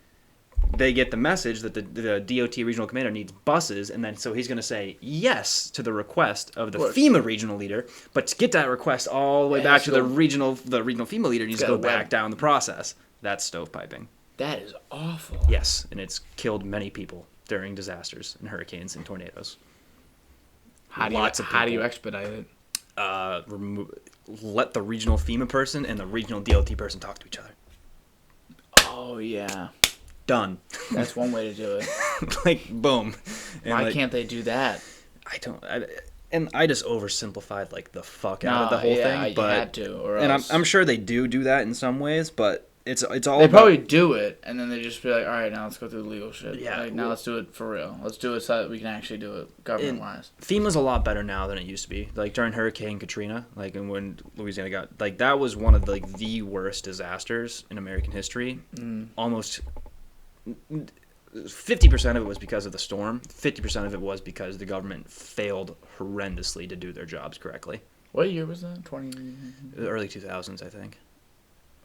they get the message that the DOT regional commander needs buses, and then so he's going to say yes to the request of the FEMA regional leader, but to get that request all the way back to the regional FEMA leader needs to go back down the process. That's stovepiping. That is awful. Yes, and it's killed many people during disasters and hurricanes and tornadoes. How do you expedite it? Let the regional FEMA person and the regional DOT person talk to each other. Oh, yeah. Done. That's one way to do it. Like, boom. And why can't they do that? I just oversimplified like the fuck out of the whole thing. But you had to, or and else. I'm sure they do that in some ways, but it's all. They probably do it, and then they just be like, all right, now let's go through the legal shit. Yeah. Like, now let's do it for real. Let's do it so that we can actually do it government-wise. FEMA's a lot better now than it used to be. Like during Hurricane Katrina, like and when Louisiana got like that was one of the worst disasters in American history. Almost 50% of it was because of the storm. 50% of it was because the government failed horrendously to do their jobs correctly. What year was that? The early 2000s, I think.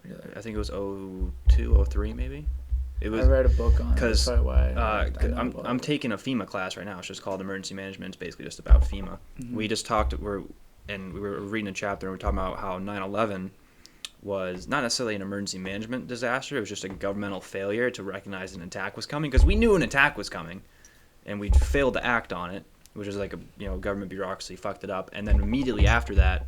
Really? I think it was 02, 03 maybe. It was. I read a book on it. That's probably why. I'm taking a FEMA class right now. It's just called Emergency Management. It's basically just about FEMA. Mm-hmm. We just talked. We were reading a chapter and we were talking about how 9/11 was not necessarily an emergency management disaster. It was just a governmental failure to recognize an attack was coming, because we knew an attack was coming, and we failed to act on it, which is like government bureaucracy fucked it up. And then immediately after that,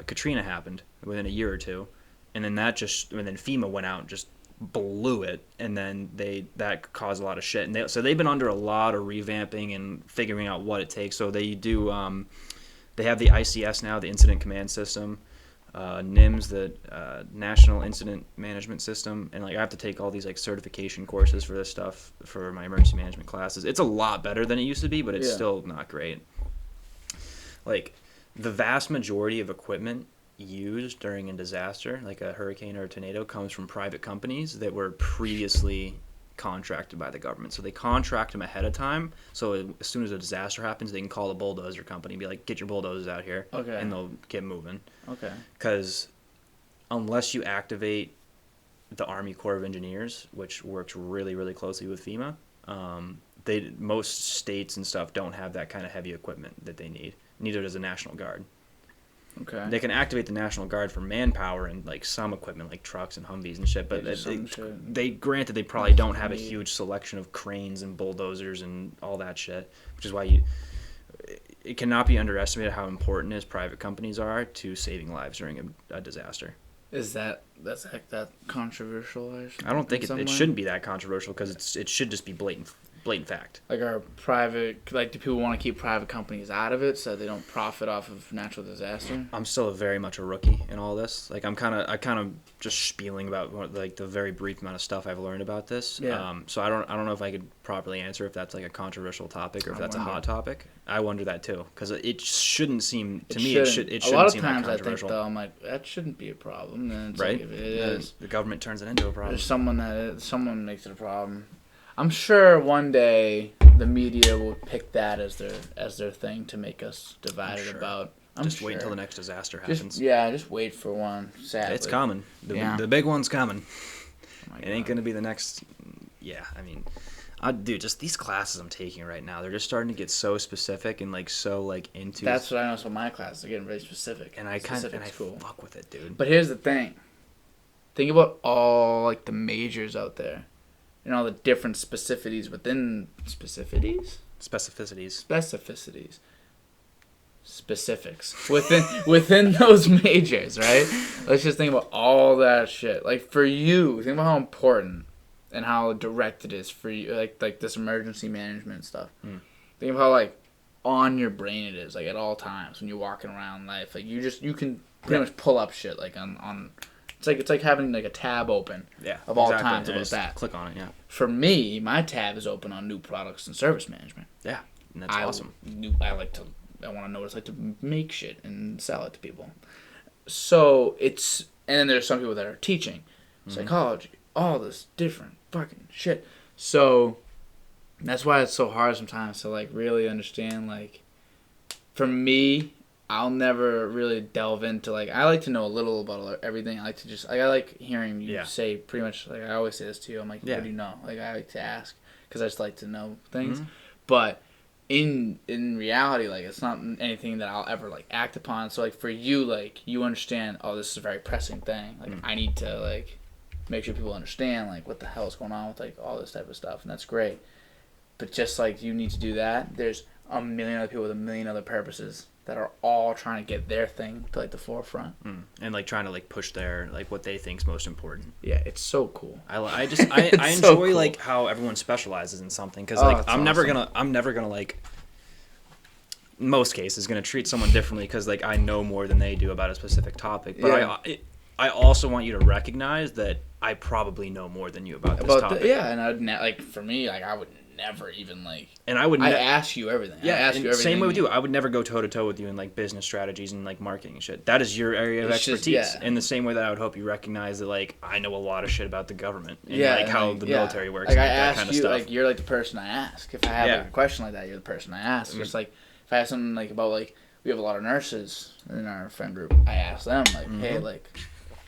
Katrina happened within a year or two, and then then FEMA went out and just blew it, and then that caused a lot of shit. And so they've been under a lot of revamping and figuring out what it takes. So they do. They have the ICS now, the Incident Command System. NIMS, the National Incident Management System, and I have to take all these certification courses for this stuff for my emergency management classes. It's a lot better than it used to be, but it's still not great. The vast majority of equipment used during a disaster, like a hurricane or a tornado, comes from private companies that were previously contracted by the government. So they contract them ahead of time, so as soon as a disaster happens, they can call the bulldozer company and be like, get your bulldozers out here, and they'll get moving. Okay. Because unless you activate the Army Corps of Engineers, which works really, really closely with FEMA, most states and stuff don't have that kind of heavy equipment that they need. Neither does the National Guard. Okay. They can activate the National Guard for manpower and some equipment like trucks and Humvees and shit, but granted they probably don't have a huge selection of cranes and bulldozers and all that shit, which is why it cannot be underestimated how important as private companies are to saving lives during a disaster. That's that controversial? I don't think it shouldn't be that controversial, because it should just be blatant fact. Are private, do people want to keep private companies out of it so they don't profit off of natural disaster? I'm still very much a rookie in all this. I kind of just spieling about the very brief amount of stuff I've learned about this. Yeah. So I don't know if I could properly answer if that's a controversial topic or if that's a hot topic. I wonder that too, because it shouldn't seem to me. It shouldn't seem that controversial. A lot of times I think though, I'm like, that shouldn't be a problem. And it's right? If it is, the government turns it into a problem. There's someone makes it a problem. I'm sure one day the media will pick that as their thing to make us divided about. Just wait until the next disaster happens. Just wait for one. Sadly, it's coming. The big one's coming. Oh it ain't gonna be the next. Yeah, I mean, dude, just these classes I'm taking right now, they're just starting to get so specific and so into. That's what I know. So my classes are getting very specific, and I fuck with it, dude. But here's the thing. Think about all the majors out there. And all the different specificities within specificities specifics within those majors, right? Let's just think about all that shit. For you, think about how important and how direct it is for you, like this emergency management stuff. Think of how on your brain it is, like, at all times when you're walking around life. Like, you can pretty much pull up shit, like, on it's like having, like, a tab open of all times about that. Click on it, yeah. For me, my tab is open on new products and service management. Yeah, and that's awesome. I want to know what it's like to make shit and sell it to people. So, and then there's some people that are teaching psychology, all this different fucking shit. So, that's why it's so hard sometimes to, like, really understand, like, for me, I'll never really delve into, like, I like to know a little about everything. I like hearing you say pretty much, like, I always say this to you. I'm like, what do you know? Like, I like to ask because I just like to know things. But in reality, like, it's not anything that I'll ever, like, act upon. So, like, for you, like, you understand, oh, this is a very pressing thing. Like, I need to, like, make sure people understand, like, what the hell is going on with, like, all this type of stuff. And that's great. But just like you need to do that, there's a million other people with a million other purposes that are all trying to get their thing to, like, the forefront. And, like, trying to, like, push their, like, what they think's most important. Yeah, it's so cool. I enjoy so cool. Like, how everyone specializes in something. Because, like, I'm never gonna, like, in most cases, gonna treat someone differently because, like, I know more than they do about a specific topic. But I also want you to recognize that I probably know more than you about this topic. And like, for me, like, I would never even, like, and I ask you everything. Yeah, I ask you everything. Same way with you. I would never go toe to toe with you in, like, business strategies and, like, marketing and shit. That is your area of expertise. In the same way that I would hope you recognize that, like, I know a lot of shit about the government and like how the military works. Like, and I ask that kind you, of stuff. like, you're, like, the person I ask. If I have like, a question like that, you're the person I ask. Just like if I have something, like, about, like, we have a lot of nurses in our friend group, I ask them, like, hey, like,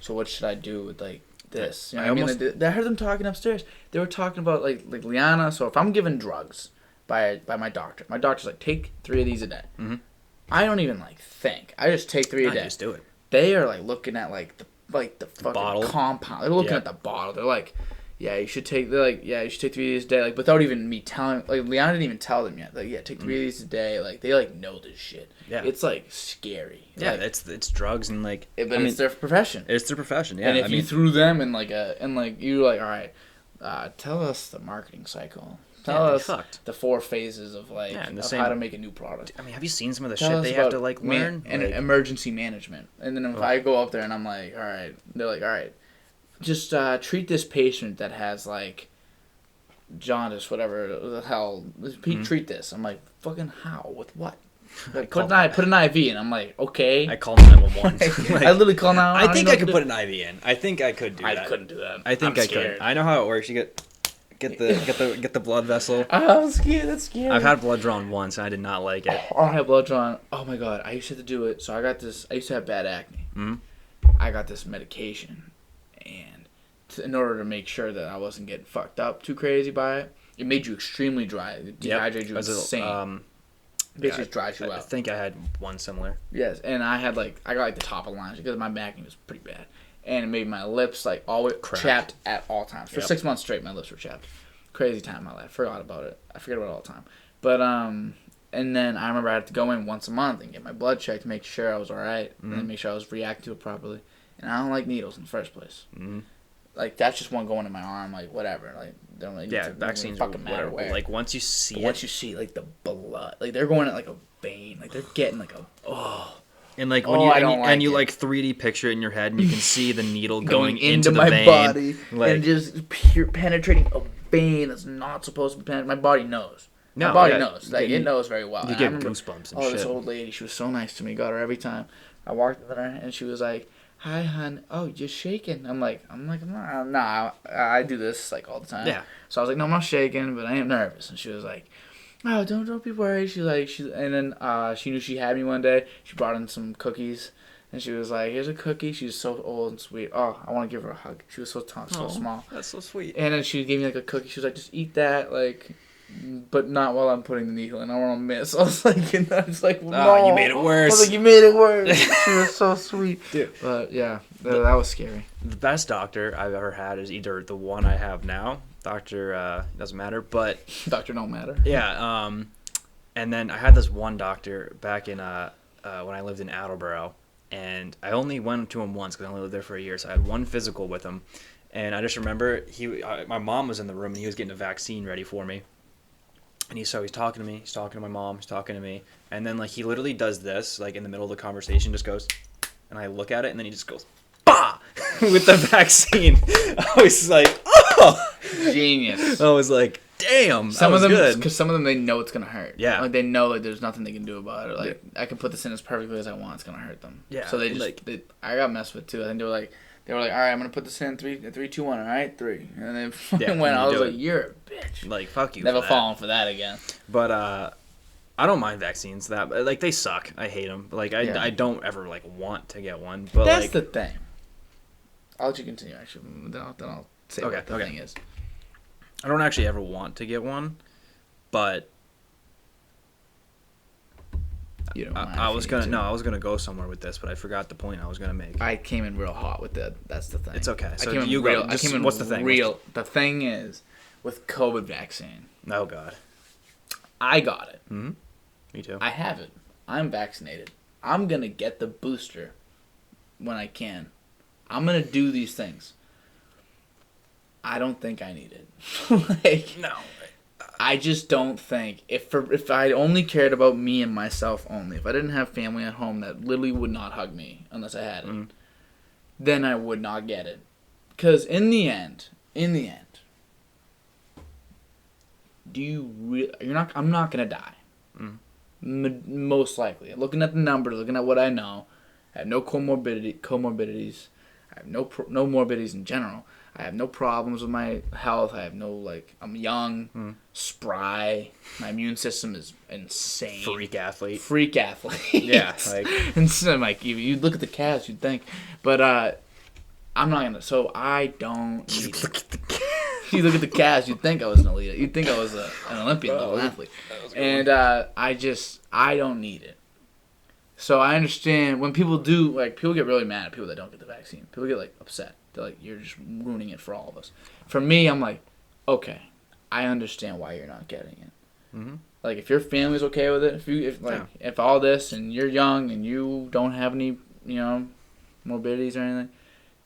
so what should I do with, like, this? You know what I mean? Like, I heard them talking upstairs. They were talking about, like Liana. So if I'm given drugs by my doctor's like, take 3 of these a day. I don't even, like, think. I just take 3 a day. Just do it. They are, like, looking at, like, the fucking bottle. Compound. They're looking at the bottle. They're like, you should take 3 of these a day. Like, without even me telling. Like, Liana didn't even tell them yet. Like, take 3 of these a day. Like, they, like, know this shit. Yeah. It's, like, scary. Yeah, like, it's drugs and, like. But it's their profession. It's their profession. Yeah. And if you threw them in, like, you're like, all right, tell us the marketing cycle. Tell us the 4 phases of, like, how to make a new product. I mean, have you seen some of the shit they have to, like, learn? And emergency management. And then if I go up there and I'm like, all right, they're like, all right, just treat this patient that has, like, jaundice, whatever the hell. Treat this. I'm like, fucking how? With what? Like, put an IV in. I'm like, okay. I call 911. Like, I literally call 911. I think I could put an IV in. I think I could do that. I couldn't do that. I think I could. I know how it works. You get the blood vessel. I'm scared. That's scary. I've had blood drawn once, and I did not like it. I had blood drawn. Oh my god, I used to have to do it. So I used to have bad acne. I got this medication, and in order to make sure that I wasn't getting fucked up too crazy by it, it made you extremely dry. It dehydrated you insane. Basically dries you out. I think I had one similar. Yes, and I got like the top of the line because my acne was pretty bad. And it made my lips, like, always chapped at all times. For 6 months straight, my lips were chapped. Crazy time in my life. Forgot about it. I forget about it all the time. But, and then I remember I had to go in once a month and get my blood checked to make sure I was all right. And then make sure I was reacting to it properly. And I don't like needles in the first place. Like, that's just one going in my arm, like, whatever. Like, they don't really vaccines fucking matter where. Like, once you see like, the blood. Like, they're going at, like, a vein. Like, they're getting, like, And like when you like 3D picture it in your head and you can see the needle going into the my vein, body like, and just penetrating a vein that's not supposed to be penetrating. My body knows. My body knows. Like, it knows very well. You get goosebumps and shit. This old lady, she was so nice to me. Got her every time. I walked in there and she was like, "Hi, hon. Oh, you're shaking." I'm like, nah. I do this, like, all the time. Yeah. So I was like, "No, I'm not shaking, but I am nervous." And she was like, "Oh, don't be worried." And then she knew she had me one day. She brought in some cookies, and she was like, "Here's a cookie." She was so old and sweet. Oh, I want to give her a hug. She was so small. That's so sweet. And then she gave me, like, a cookie. She was like, "Just eat that, like, but not while I'm putting the needle in. I want to miss." I was like, no. You made it worse. I was like, you made it worse. She was so sweet. Dude. But yeah, that was scary. The best doctor I've ever had is either the one I have now. Doctor doesn't matter, but doctor don't matter. Yeah, and then I had this one doctor back in when I lived in Attleboro, and I only went to him once because I only lived there for a year. So I had one physical with him, and I just remember my mom was in the room and he was getting a vaccine ready for me, And he's talking to me, he's talking to my mom, he's talking to me, and then like he literally does this like in the middle of the conversation, just goes, and I look at it, and then he just goes, bah, with the vaccine. I was like, oh, genius. I was like, damn, some that was of them, good. because some of them they know it's gonna hurt. Yeah, like they know that there's nothing they can do about it. Like I can put this in as perfectly as I want, it's gonna hurt them. Yeah, so they just like I got messed with too. I think they were like, all right, I'm gonna put this in 3, 2, 1. All right, 3, and then fucking went. I was like, you're a bitch. Like fuck you. Never falling for that again. But I don't mind vaccines. That like they suck. I hate them. Like I don't ever like want to get one. But that's like, the thing. I'll let you continue. Actually, then I'll say what the thing is. I don't actually ever want to get one, but you don't mind I was gonna go somewhere with this, but I forgot the point I was gonna make. I came in real hot with that. That's the thing. It's okay. So I came in what's the thing? The thing is, with COVID vaccine. Oh God. I got it. Mm-hmm. Me too. I have it. I'm vaccinated. I'm gonna get the booster when I can. I'm gonna do these things. I don't think I need it. Like, no. I just don't think if I only cared about me and myself only, if I didn't have family at home that literally would not hug me unless I had it, then I would not get it. Because in the end, I'm not gonna die. Most likely. Looking at the numbers, looking at what I know, I have no comorbidities. I have no morbidities in general. I have no problems with my health. I have no, I'm young, spry. My immune system is insane. Freak athlete. Yeah. And so, you look at the cast, you'd think. But, I'm not gonna, so I don't need it. You look at the cast, you'd think I was an elite. You'd think I was an Olympian level athlete. And, I don't need it. So I understand when people do, people get really mad at people that don't get the vaccine. People get, upset. They're like, you're just ruining it for all of us. For me, I'm like, okay, I understand why you're not getting it. Mm-hmm. If your family's okay with it, if all this and you're young and you don't have any, morbidities or anything,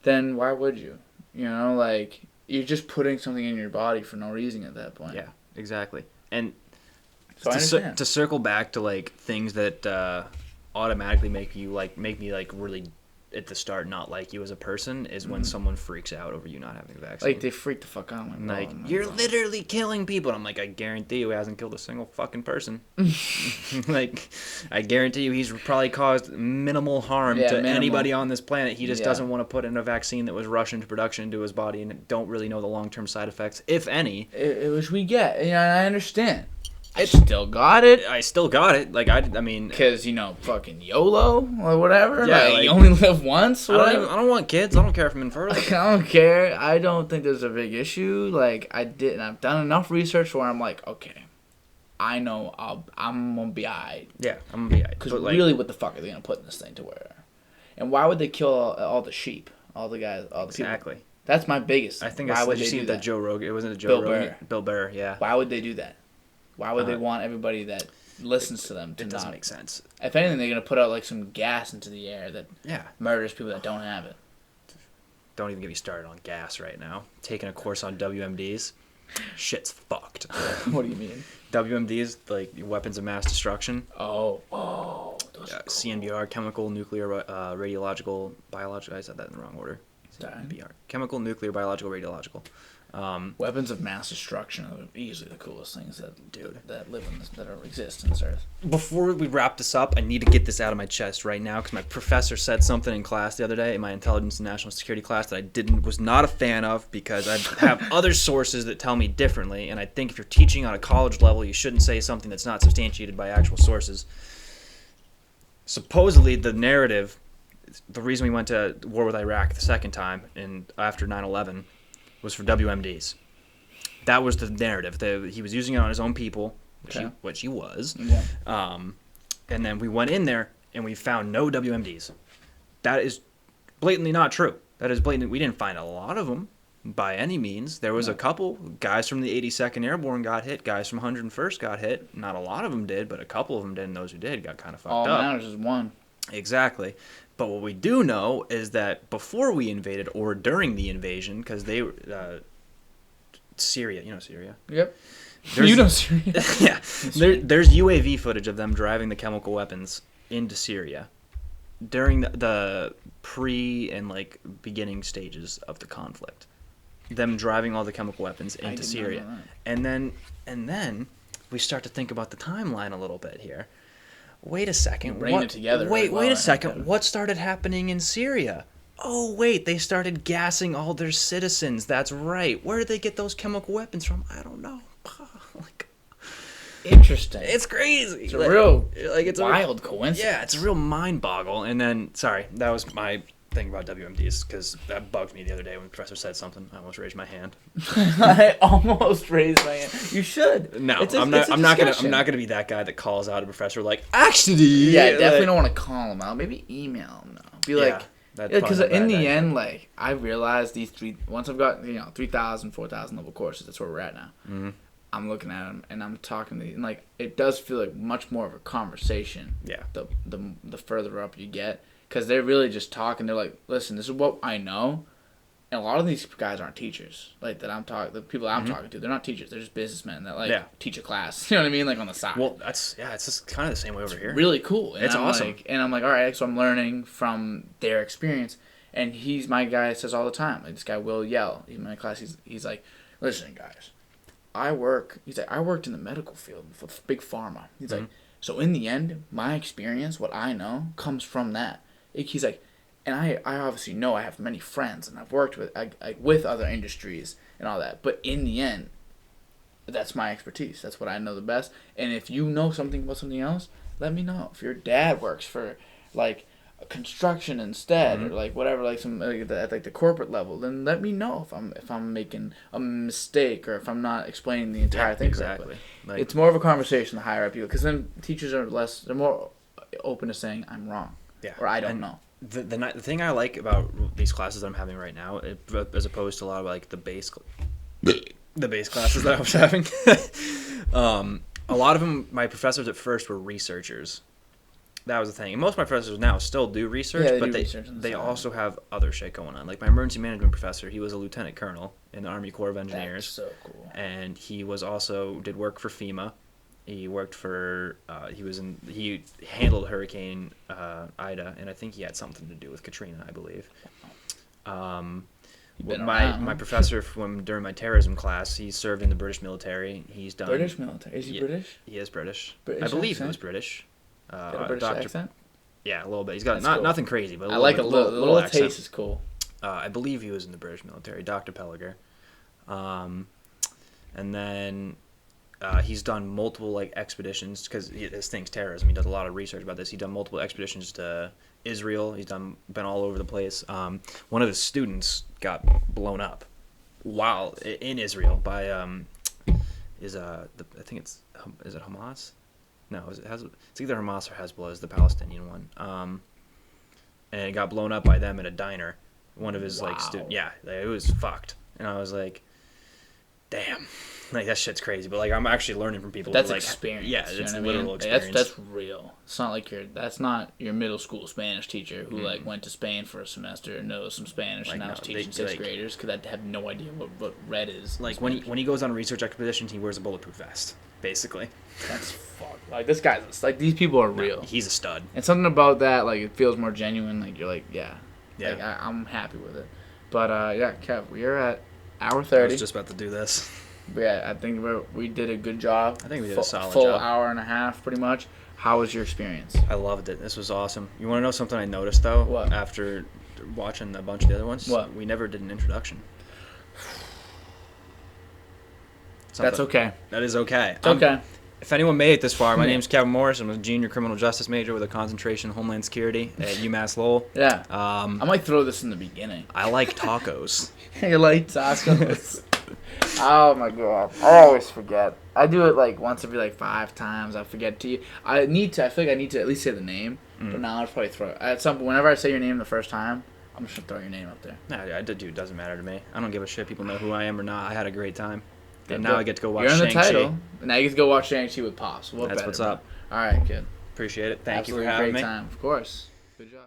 then why would you? You're just putting something in your body for no reason at that point. Yeah, exactly. And so to circle back to, things that automatically make me, really at the start not like you as a person is when someone freaks out over you not having a vaccine. They freak the fuck out. You're literally killing people. And I'm I guarantee you he hasn't killed a single fucking person. I guarantee you he's probably caused minimal harm to anybody on this planet. He just doesn't want to put in a vaccine that was rushed into production into his body and don't really know the long-term side effects, if any. Which we get. I understand. I still got it. I mean... Because, fucking YOLO or whatever. Yeah, you only live once. I don't want kids. I don't care if I'm infertile. I don't care. I don't think there's a big issue. I've done enough research where I'm okay, I know I'm going to be alright. Yeah, I'm going to be alright. Because really, what the fuck are they going to put in this thing to wear? And why would they kill all the sheep? All the guys, all the people? Exactly. That's my biggest thing. I think I've seen that Joe Rogan. It wasn't a Joe Rogan. Bill Burr, yeah. Why would they do that? Why would they want everybody that listens to them to It doesn't make sense. If anything, they're going to put out some gas into the air that murders people that don't have it. Don't even get me started on gas right now. Taking a course on WMDs. Shit's fucked. What do you mean? WMDs, weapons of mass destruction. Oh. Those are cool. CNBR, chemical, nuclear, radiological, biological. I said that in the wrong order. CNBR. Chemical, nuclear, biological, radiological. Weapons of mass destruction are easily the coolest things that exist in this earth. Before we wrap this up, I need to get this out of my chest right now because my professor said something in class the other day in my intelligence and national security class that I was not a fan of because I have other sources that tell me differently, and I think if you're teaching on a college level, you shouldn't say something that's not substantiated by actual sources. Supposedly, the narrative, the reason we went to war with Iraq the second time and after 9/11. Was for WMDs. That was the narrative. He was using it on his own people, which he was. Yeah. And then we went in there and we found no WMDs. That is blatantly not true. That is blatant. We didn't find a lot of them by any means. There was a couple. Guys from the 82nd Airborne got hit. Guys from 101st got hit. Not a lot of them did, but a couple of them did. And those who did got kind of fucked up. All matters is one. Exactly. But what we do know is that before we invaded or during the invasion, because they were Syria, Syria? Yep. You know Syria. Yeah. There's UAV footage of them driving the chemical weapons into Syria during the pre and like beginning stages of the conflict. Them driving all the chemical weapons into Syria. And then we start to think about the timeline a little bit here. Wait a second. It together. Wait a second. What started happening in Syria? Oh, wait, they started gassing all their citizens. That's right. Where did they get those chemical weapons from? I don't know. Interesting. It's crazy. It's a wild coincidence. Yeah, it's a real mind boggle. And then, sorry, that was my thing about WMDs, because that bugged me the other day when the professor said something. I almost raised my hand. I almost raised my hand. You should. No, I'm not gonna be that guy that calls out a professor like, actually. Yeah, I definitely don't want to call him out. Maybe email him though. Be like. Yeah, because in the end, like, I realized once I've got 3,000, 4,000 level courses, that's where we're at now. Mm-hmm. I'm looking at them and I'm talking to these, and like, it does feel like much more of a conversation. Yeah. The further up you get, because they're really just talking. They're like, listen, this is what I know, and a lot of these guys aren't teachers. Like the people I'm talking to, they're not teachers. They're just businessmen that teach a class. You know what I mean? Like on the side. Well, it's just kind of the same way over here. Really cool. And it's awesome. Like, and I'm like, all right, so I'm learning from their experience. And he's my guy says all the time. Like, this guy will yell. He's in my class. He's like, listen, guys, I worked in the medical field for big pharma. He's like, so in the end, my experience, what I know, comes from that. He's like, and I obviously know I have many friends and I've worked with other industries and all that. But in the end, that's my expertise. That's what I know the best. And if you know something about something else, let me know. If your dad works for like construction instead, or like whatever, like some at like the corporate level, then let me know if I'm making a mistake or if I'm not explaining the entire thing exactly. Like, it's more of a conversation the higher up you go, because then teachers are they're more open to saying I'm wrong, or I don't know. The thing I like about these classes that I'm having right now, as opposed to a lot of like the base classes that I was having, a lot of them, my professors at first were researchers. That was the thing. And most of my professors now still do research, but they also have other shit going on. Like my emergency management professor, he was a lieutenant colonel in the Army Corps of Engineers. That's so cool. And he was also did work for FEMA. He worked for he handled Hurricane Ida, and I think he had something to do with Katrina, I believe. My professor during my terrorism class, he served in the British military. He's done British military. Is he British? He is British. British I believe accent? he was British. Got a British accent? Yeah, a little bit. He's got That's cool. nothing crazy, but I like a little accent. taste is cool. I believe he was in the British military, Dr. Pelliger. And then he's done multiple like expeditions, because this thing's terrorism. He does a lot of research about this. He's done multiple expeditions to Israel. He's been all over the place. One of his students got blown up while in Israel by I think is it Hamas? No, it's either Hamas or Hezbollah is the Palestinian one. And it got blown up by them in a diner. One of his it was fucked. And I was like, damn, like that shit's crazy. But like I'm actually learning from people. That's like, experience. Yeah, it's literal experience. That's real. It's not like that's not your middle school Spanish teacher who like went to Spain for a semester and knows some Spanish and now is teaching sixth graders, because I have no idea what red is. Like when he goes on research expeditions, he wears a bulletproof vest, basically. That's fucked. Like this guy's like, these people are real. He's a stud. And something about that, like, it feels more genuine. Like you're like, yeah. Like, I'm happy with it. But Kev, we are at hour 30. I was just about to do this. But yeah, I think we did a good job. I think we did a solid full job. Hour and a half, pretty much. How was your experience? I loved it. This was awesome. You want to know something I noticed though? What? After watching a bunch of the other ones? What? We never did an introduction. That's okay. That is okay. It's okay. If anyone made it this far, my name's Kevin Morris. I'm a junior criminal justice major with a concentration in Homeland Security at UMass Lowell. Yeah. I might throw this in the beginning. I like tacos. You like tacos? Oh my god. I always forget. I do it like once every like 5 times. I forget to. I feel like I need to at least say the name. But now I'll probably throw it. At some point, whenever I say your name the first time, I'm just going to throw your name up there. Nah, dude, it doesn't matter to me. I don't give a shit. People know who I am or not. I had a great time. And now I get to go watch Shang-Chi. You're in the Shang-Chi. title. Now you get to go watch Shang-Chi with Pops. That's what's up. All right, kid. Appreciate it. Thank you for Absolutely having great me. time. Of course. Good job.